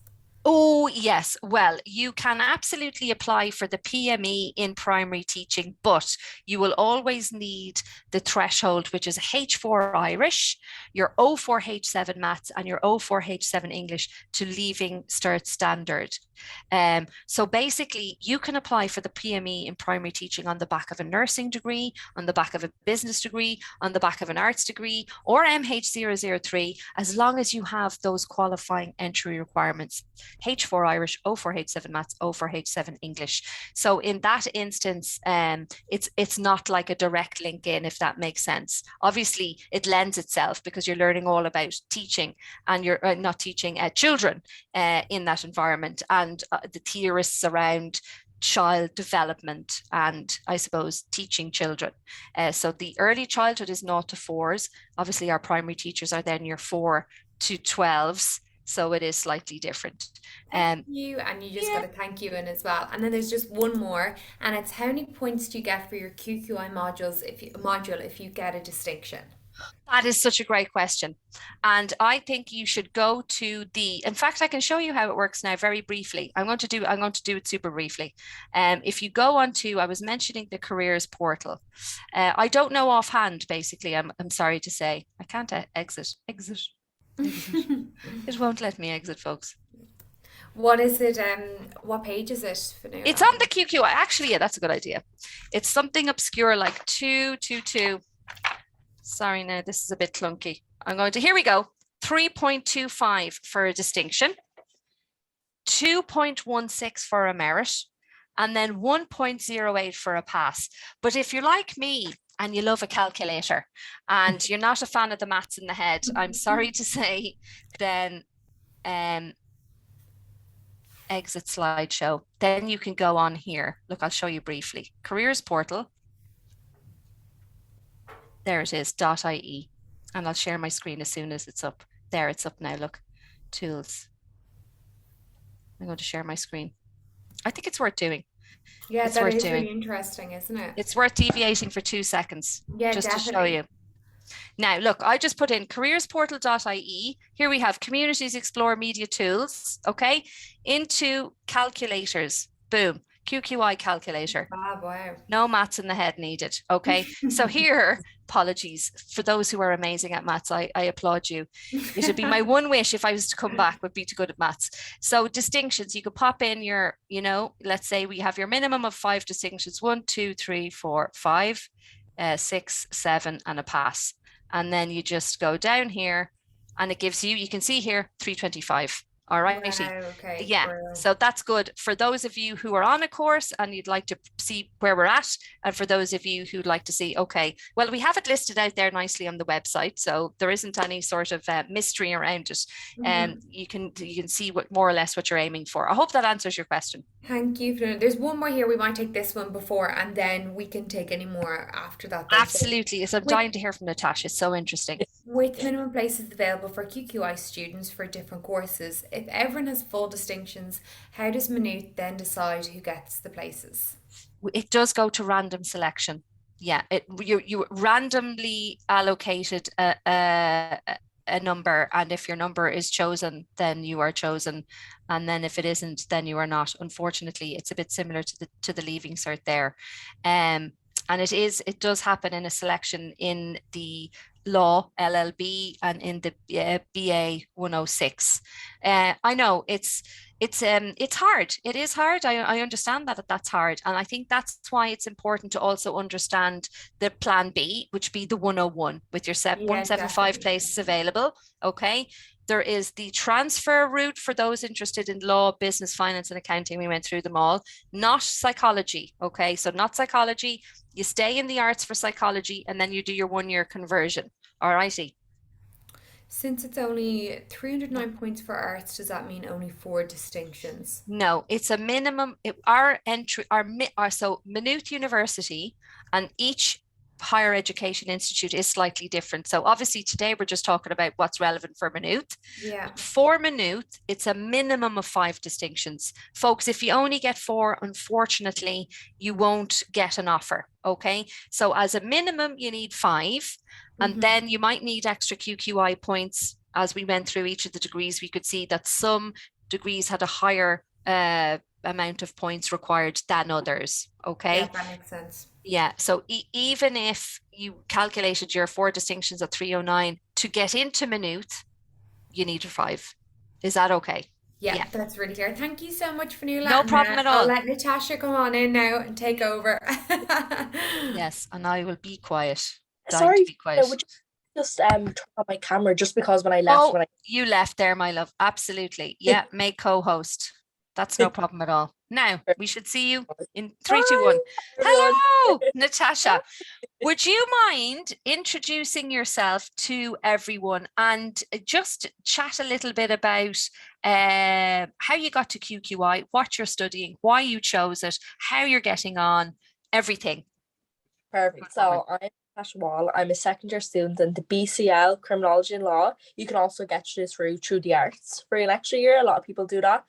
Oh, yes. Well, you can absolutely apply for the PME in primary teaching, but you will always need the threshold, which is H4 Irish, your O4 H7 Maths, and your O4 H7 English to Leaving Cert Standard. So basically, you can apply for the PME in primary teaching on the back of a nursing degree, on the back of a business degree, on the back of an arts degree, or MH003, as long as you have those qualifying entry requirements. H4 Irish, O4 H7 Maths, O4 H7 English. So in that instance, it's not like a direct link in, if that makes sense. Obviously, it lends itself because you're learning all about teaching, and you're not teaching children in that environment, and the theorists around child development and, I suppose, teaching children. So the early childhood is 0 to 4s. Obviously, our primary teachers are then your 4 to 12s. So it is slightly different. Thank you, and you just got Yeah, a thank you in as well. And then there's just one more, and it's how many points do you get for your QQI module if you get a distinction? that is such a great question. And I think you should go to in fact, I can show you how it works now very briefly. I'm going to do it super briefly. If you go onto, I was mentioning the careers portal. I don't know offhand, basically. I'm sorry to say. I can't exit. It won't let me exit, folks. What is it? What page is it, It's Fanula? on the QQI. Actually, yeah, that's a good idea. It's something obscure like 222. Sorry, now this is a bit clunky. Here we go. 3.25 for a distinction, 2.16 for a merit, and then 1.08 for a pass. But if you're like me and you love a calculator and you're not a fan of the maths in the head, I'm sorry to say, then exit slideshow. Then you can go on here. Look, I'll show you briefly. Careers portal. There it is, .ie. And I'll share my screen as soon as it's up. There, it's up now. Look, tools. I'm going to share my screen. I think it's worth doing. Yeah, It's that worth is doing. really interesting, isn't it? It's worth deviating for 2 seconds Yeah, just to show definitely. you. Now, look, I just put in careersportal.ie. Here we have Communities Explore Media Tools, okay, into calculators. Boom, QQI calculator. Ah, wow. No maths in the head needed. Okay. So here, apologies for those who are amazing at maths. I applaud you. It would be my one wish if I was to come back would be to good at maths. So distinctions, you could pop in your, let's say we have your minimum of 5 distinctions, 1, 2, 3, 4, 5, 6, 7, and a pass. And then you just go down here and it gives you can see here 325. All righty. Wow, okay, Yeah, brilliant. so that's good for those of you who are on a course and you'd like to see where we're at, and for those of you who'd like to see, okay, well, we have it listed out there nicely on the website, so there isn't any sort of mystery around it, and Mhm. you can see what more or less what you're aiming for. I hope that answers your question. Thank you, Fiona. There's one more here. We might take this one before, and then we can take any more after that then. So Absolutely, so I'm with dying to hear from Natasha. It's so interesting. with minimum places available for QQI students for different courses, if everyone has full distinctions, how does Maynooth then decide who gets the places? It does go to random selection. Yeah, you randomly allocated a number, and if your number is chosen, then you are chosen, and then if it isn't, then you are not. Unfortunately, it's a bit similar to the leaving cert there, and it does happen in a selection in the law LLB and in the BA 106. I know it's hard. It is hard. I understand that's hard. And I think that's why it's important to also understand the plan B, which be the 101 with your Yeah, 175 definitely. places available. Okay. There is the transfer route for those interested in law, business, finance, and accounting. We went through them all, not psychology. Okay. So not psychology. You stay in the arts for psychology and then you do your 1 year conversion. All righty. Since it's only 309 points for arts, does that mean only four distinctions? No, it's a minimum. Our entry, so Maynooth University, and each higher education institute is slightly different. So obviously today we're just talking about what's relevant for Maynooth. Yeah. For Maynooth, it's a minimum of 5 distinctions. Folks, if you only get 4, unfortunately, you won't get an offer. Okay. So as a minimum, you need 5, and then you might need extra QQI points. As we went through each of the degrees, we could see that some degrees had a higher amount of points required than others. Okay. Yeah, that makes sense. Yeah. So even if you calculated your 4 distinctions at 309 to get into Maynooth, you need a 5. Is that okay? Yeah, that's really clear. Thank you so much, Fanula. No And problem at I'll all. let Natasha come on in now and take over. Yes, and I will be quiet. Dying to Sorry, be quiet. would you just turn on my camera just because when I Oh, left, you left there, my love. Absolutely. Yeah, make co-host. That's no problem at all. Now, we should see you in 3, 2, 1. everyone. Hello, Natasha. Would you mind introducing yourself to everyone and just chat a little bit about how you got to QQI, what you're studying, why you chose it, how you're getting on, everything. Perfect. So I'm Natasha Wall. I'm a second year student in the BCL Criminology and Law. You can also get this through the arts for your lecture year. A lot of people do that.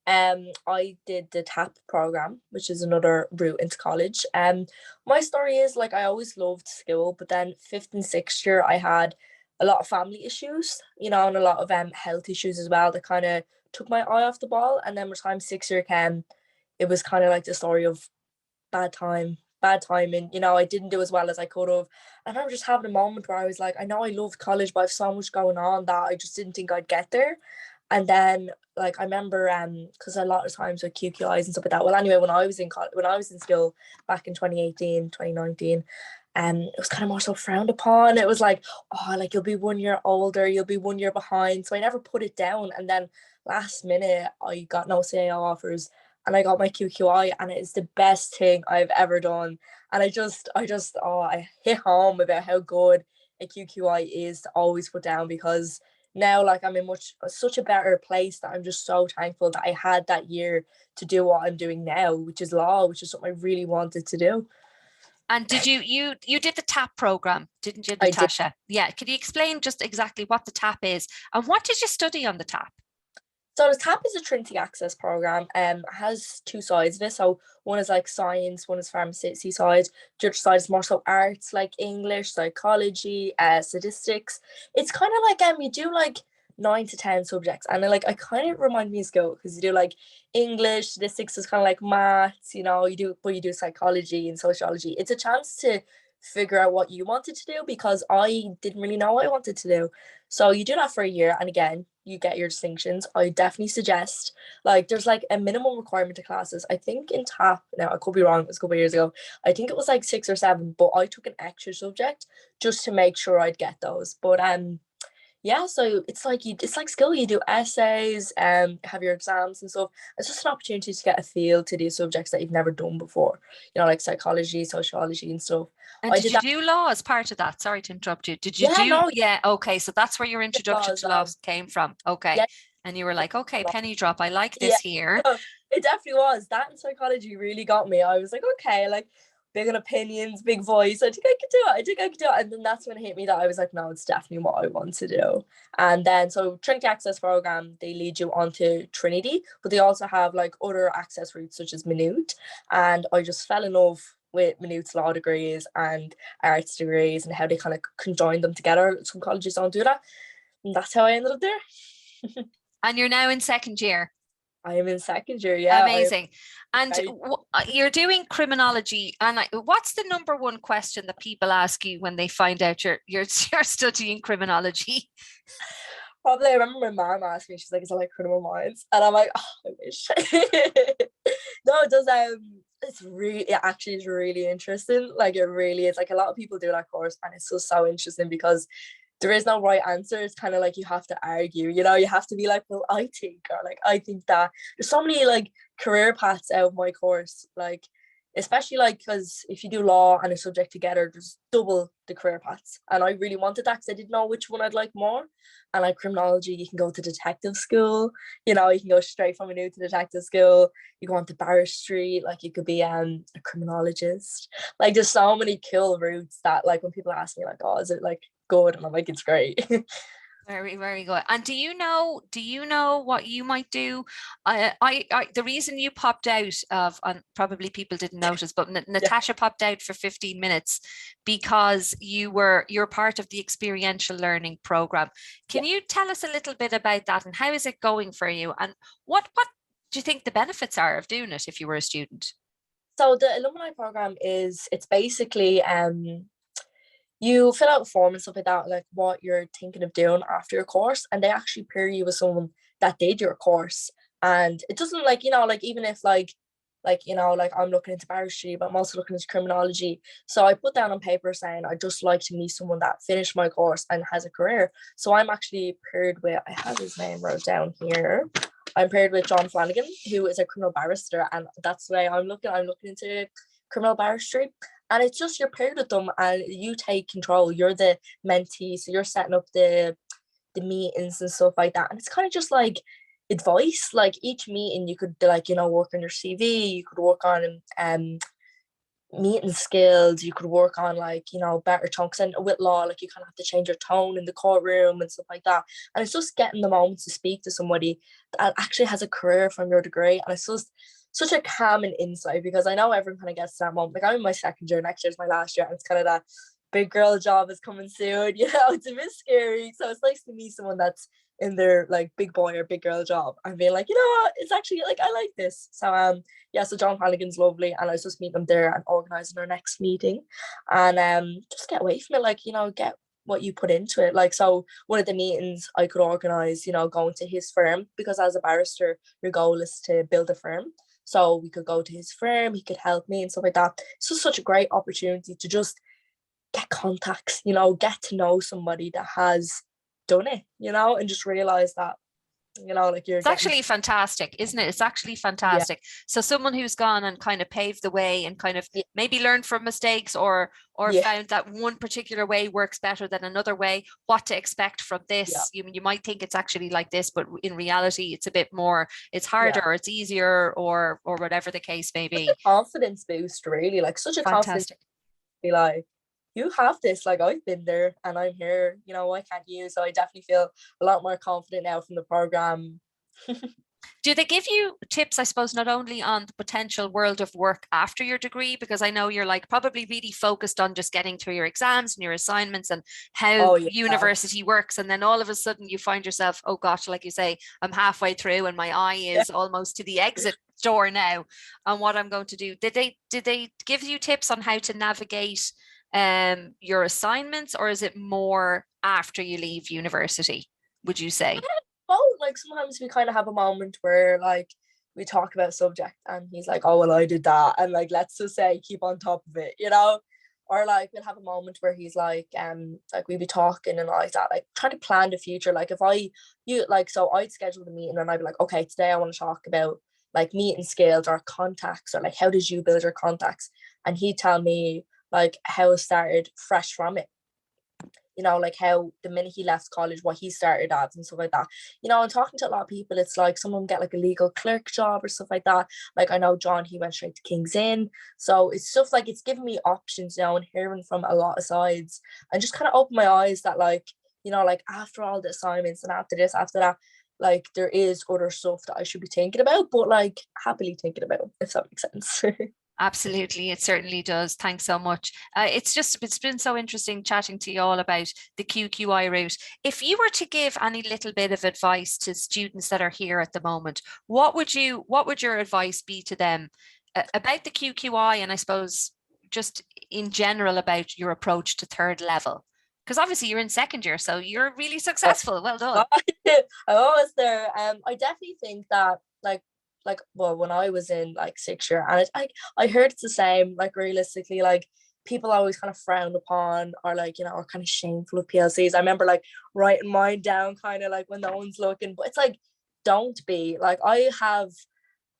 I did the TAP program, which is another route into college. My story is like I always loved school, but then 5th and 6th year I had a lot of family issues, and a lot of health issues as well that kind of took my eye off the ball. And then by the time 6th year came, it was kind of like the story of bad timing. I didn't do as well as I could have. And I was just having a moment where I was like, I know I loved college, but I have so much going on that I just didn't think I'd get there. And then like I remember because a lot of times with QQIs and stuff like that, well anyway, when I was in school back in 2018, 2019, it was kind of more so frowned upon. It was like, oh, like you'll be 1 year older, you'll be 1 year behind. So I never put it down. And then last minute I got no CAO offers and I got my QQI, and it is the best thing I've ever done. And I hit home about how good a QQI is to always put down, because now like I'm in such a better place that I'm just so thankful that I had that year to do what I'm doing now, which is law, which is something I really wanted to do. And did you did the TAP program, didn't you, I did. Natasha? Yeah. Could you explain just exactly what the TAP is and what did you study on the TAP? So the TAP is a Trinity Access program. It has 2 sides of it. So one is like science, one is pharmacy side. The other side is more so arts, like English, psychology, statistics. It's kind of like you do like 9 to 10 subjects, and I kind of remind me of school, because you do like English, statistics is kind of like maths. You do psychology and sociology. It's a chance to figure out what you wanted to do, because I didn't really know what I wanted to do. So you do that for a year, and again, you get your distinctions. I definitely suggest, like, there's like a minimum requirement to classes. I think in TAP, now I could be wrong, it was a couple of years ago, I think it was like 6 or 7, but I took an extra subject just to make sure I'd get those. But yeah, so it's like school. You do essays, have your exams and stuff. It's just an opportunity to get a feel to these subjects that you've never done before, like psychology, sociology and stuff. And did you do law as part of that? Sorry to interrupt you. Did you do? No, yeah. Okay. So that's where your introduction to law came from. Okay. Yeah. And you were like, okay, penny drop. I like this here. It definitely was. That and psychology really got me. I was like, okay, like big on opinions, big voice. I think I could do it. And then that's when it hit me that I was like, no, it's definitely what I want to do. And then so Trinity Access program, they lead you onto Trinity, but they also have like other access routes such as Maynooth. And I just fell in love with Maynooth's law degrees and arts degrees and how they kind of conjoin them together. Some colleges don't do that. And that's how I ended up there. And you're now in 2nd year. I am in 2nd year, yeah. Amazing. And you're doing criminology. And what's the number one question that people ask you when they find out you're studying criminology? Probably, I remember my mom asked me, she's like, is it like Criminal Minds? And I'm like, oh, I wish. No, it does. It actually is really interesting. Like, it really is. Like, a lot of people do that course, and it's just so interesting because there is no right answer. It's kind of like you have to argue, you have to be like, well, I think, or like, I think that. There's so many like career paths out of my course. Like, especially like because if you do law and a subject together, there's double the career paths. And I really wanted that because I didn't know which one I'd like more. And like criminology, you can go to detective school, you know, you can go straight from Maynooth to detective school, you go on to barristry, like you could be a criminologist. Like there's so many cool routes that like when people ask me like, oh, is it like good? And I'm like, it's great. Very, very good. And do you know what you might do? The reason you popped out of, and probably people didn't notice, but Natasha popped out for 15 minutes because you're part of the experiential learning program. Can you tell us a little bit about that and how is it going for you? And what do you think the benefits are of doing it if you were a student? So the alumni program it's basically you fill out a form and stuff like that, like what you're thinking of doing after your course, and they actually pair you with someone that did your course. And it doesn't like, you know, like even if you know, like I'm looking into barristry, but I'm also looking into criminology. So I put down on paper saying I'd just like to meet someone that finished my course and has a career. So I'm actually paired with, I have his name wrote down here. I'm paired with John Flanagan, who is a criminal barrister, and that's the way I'm looking. I'm looking into criminal barristry. And it's just you're paired with them and you take control. You're the mentee, so you're setting up the meetings and stuff like that. And it's kind of just like advice. Like each meeting you could like, you know, work on your CV, you could work on meeting skills, you could work on like, you know, better chunks. And with law, like you kind of have to change your tone in the courtroom and stuff like that. And it's just getting the moment to speak to somebody that actually has a career from your degree. And it's just such a calming insight, because I know everyone kind of gets to that moment. Like I'm in my second year, next year's my last year, and it's kind of that big girl job is coming soon, you know, it's a bit scary. So it's nice to meet someone that's in their like big boy or big girl job and being like, you know what, it's actually like I like this. So yeah, so John Flanagan's lovely, and I was just meeting them there and organising our next meeting, and just get away from it, like, you know, get what you put into it. Like, so one of the meetings I could organise, you know, going to his firm, because as a barrister your goal is to build a firm. So we could go to his firm, he could help me and stuff like that. It's just such a great opportunity to just get contacts, you know, get to know somebody that has done it, you know, and just realize that, you know, like It's actually fantastic, isn't it? It's actually fantastic. Yeah. So someone who's gone and kind of paved the way and kind of maybe learned from mistakes or found that one particular way works better than another way, what to expect from this. You might think it's actually like this, but in reality it's a bit more, it's harder, or it's easier, or whatever the case may be. Confidence boost, really, like such a confidence. Be like, you have this, like I've been there and I'm here, you know, why can't you? So I definitely feel a lot more confident now from the program. Do they give you tips, I suppose, not only on the potential world of work after your degree, because I know you're like probably really focused on just getting through your exams and your assignments and how university works, and then all of a sudden you find yourself, oh gosh, like you say, I'm halfway through and my eye is almost to the exit door now and what I'm going to do. Did they give you tips on how to navigate your assignments, or is it more after you leave university, would you say? Oh, like sometimes we kind of have a moment where like we talk about a subject and he's like, oh well, I did that, and like let's just say keep on top of it, you know. Or like we'll have a moment where he's like we'll be talking and like that, like trying to plan the future. Like if so I'd schedule the meeting and I'd be like, okay, today I want to talk about like meeting skills or contacts, or like how did you build your contacts, and he'd tell me like how it started fresh from it, you know, like how the minute he left college, what he started at and stuff like that. You know, and talking to a lot of people, it's like some of them get like a legal clerk job or stuff like that. Like I know John, he went straight to King's Inn. So it's stuff like it's giving me options now and hearing from a lot of sides, and just kind of open my eyes that like, you know, like after all the assignments and after this, after that, like there is other stuff that I should be thinking about, but like happily thinking about, if that makes sense. Absolutely, it certainly does. Thanks so much. It's been so interesting chatting to you all about the QQI route. If you were to give any little bit of advice to students that are here at the moment, what would your advice be to them about the QQI, and I suppose just in general about your approach to third level? Because obviously you're in second year, so you're really successful. Well done. I'm always there. I definitely think that well, when I was in like sixth year, and I heard it's the same, like realistically, like people always kind of frown upon or like, you know, are kind of shameful of PLCs. I remember like writing mine down kind of like when no one's looking, but it's like, don't be like, I have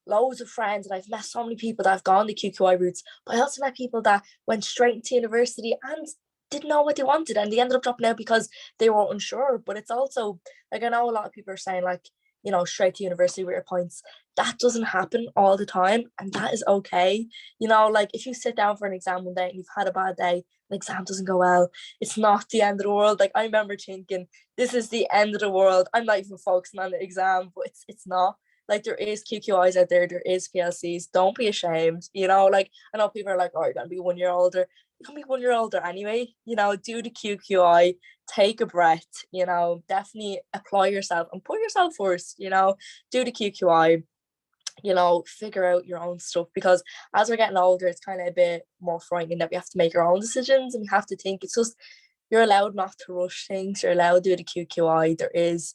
loads of friends, and I've met so many people that have gone the QQI routes, but I also met people that went straight into university and didn't know what they wanted, and they ended up dropping out because they were unsure. But it's also like, I know a lot of people are saying like, you know, straight to university with your points. That doesn't happen all the time, and that is okay. You know, like if you sit down for an exam one day and you've had a bad day, an exam doesn't go well, it's not the end of the world. Like I remember thinking, this is the end of the world. I'm not even focusing on the exam, but it's not. Like there is QQIs out there is PLCs. Don't be ashamed. You know, like I know people are like, oh, you're gonna be 1 year older. You can be 1 year older anyway. You know, do the QQI, take a breath, you know, definitely apply yourself and put yourself first, you know, do the QQI, you know, figure out your own stuff, because as we're getting older, it's kind of a bit more frightening that we have to make our own decisions, and we have to think. It's just, you're allowed not to rush things, you're allowed to do the QQI. There is,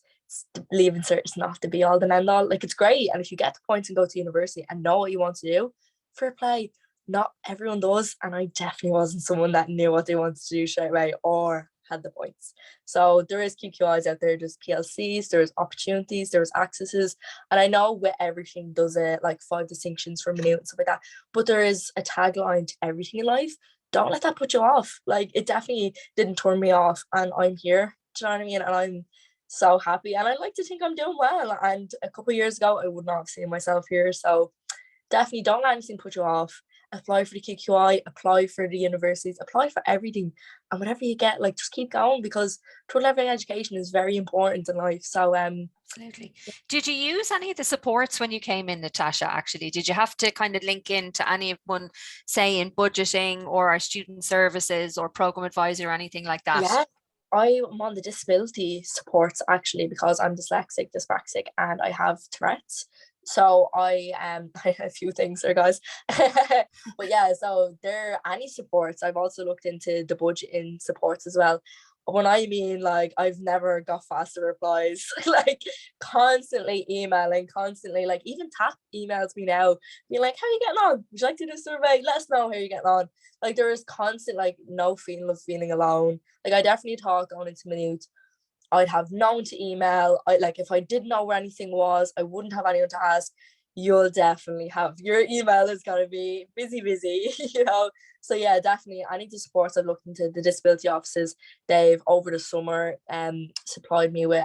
leaving cert is not to be all and end all. Like it's great, and if you get the points and go to university and know what you want to do, fair play. Not everyone does, and I definitely wasn't someone that knew what they wanted to do straight away or had the points. So there is QQIs out there, there's PLCs, there's opportunities, there's accesses, and I know with everything does it like 5 distinctions for Maynooth and stuff like that, but there is a tagline to everything in life. Don't let that put you off. Like it definitely didn't turn me off, and I'm here. Do you know what I mean? And I'm so happy, and I like to think I'm doing well. And a couple of years ago, I would not have seen myself here. So definitely don't let anything put you off. Apply for the QQI, apply for the universities, apply for everything. And whatever you get, like just keep going, because third level education is very important in life. So absolutely. Did you use any of the supports when you came in, Natasha, actually? Did you have to kind of link into anyone, say in budgeting or our student services or program advisor or anything like that? yeah, I'm on the disability supports actually, because I'm dyspraxic, and I have Tourette's. So I I have a few things there, guys. But yeah, so there are any supports. I've also looked into the budgeting supports as well. When I mean like I've never got faster replies, like constantly emailing, constantly like even TAP emails me now, being like, how are you getting on? Would you like to do a survey? Let us know how you're getting on. Like there is constant like no feeling of feeling alone. Like I definitely thought going into Maynooth, I'd have no one to email. I like if I didn't know where anything was, I wouldn't have anyone to ask. You'll definitely have your email is gonna be busy, you know. So yeah, definitely any of the supports I've looked into, the disability offices, they've over the summer supplied me with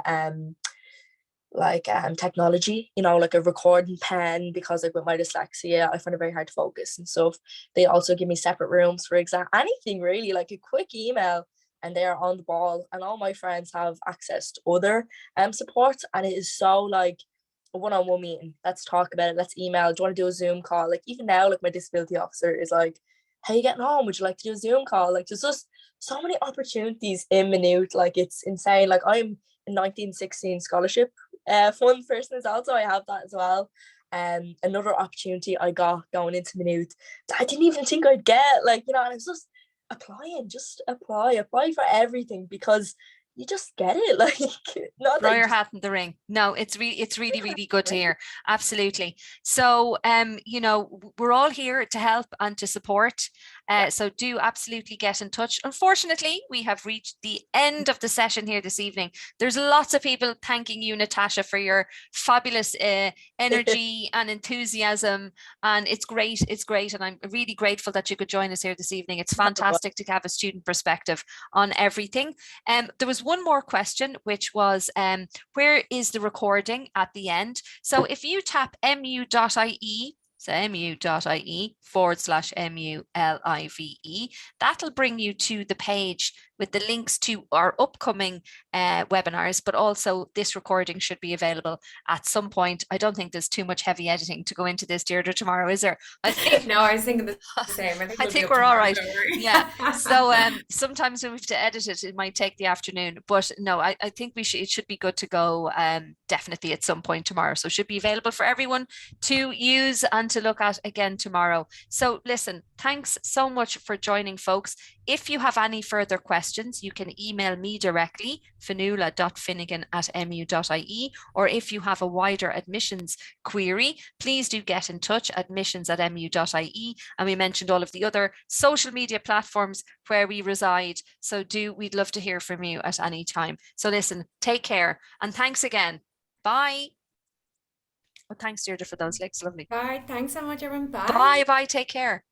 technology, you know, like a recording pen, because like with my dyslexia I find it very hard to focus and stuff. They also give me separate rooms for exam, anything really, like a quick email and they are on the ball. And all my friends have access to other supports, and it is so like a one-on-one meeting, let's talk about it, let's email, do you want to do a Zoom call? Like even now, like my disability officer is like, how you getting on, would you like to do a Zoom call? Like there's just so many opportunities in Maynooth, like it's insane. Like I'm a 1916 scholarship fund person as well, so I have that as well. Another opportunity I got going into Maynooth that I didn't even think I'd get, like, you know, and it's just applying, just apply for everything, because you just get it. Like not Throw that your hat in the ring. No, it's really good to hear. Absolutely. So you know, we're all here to help and to support. So do absolutely get in touch. Unfortunately, we have reached the end of the session here this evening. There's lots of people thanking you, Natasha, for your fabulous energy and enthusiasm. And it's great. It's great. And I'm really grateful that you could join us here this evening. It's fantastic to have a student perspective on everything. There was one more question, which was where is the recording at the end? So if you tap mu.ie, so mu.ie/MULIVE, that'll bring you to the page with the links to our upcoming webinars, but also this recording should be available at some point. I don't think there's too much heavy editing to go into this, Deirdre, tomorrow, is there? I think no, I was thinking the same. I think we're all right. Yeah. So sometimes when we have to edit it, it might take the afternoon, but no, I think it should be good to go definitely at some point tomorrow. So it should be available for everyone to use and to look at again tomorrow. So listen, thanks so much for joining, folks. If you have any further questions, you can email me directly, fionnuala.finnegan@mu.ie, or if you have a wider admissions query, please do get in touch, admissions@mu.ie. And we mentioned all of the other social media platforms where we reside. So we'd love to hear from you at any time. So listen, take care and thanks again. Bye. Well, thanks, Deirdre, for those links. Lovely. Bye. Thanks so much, everyone. Bye. Bye. Bye. Take care.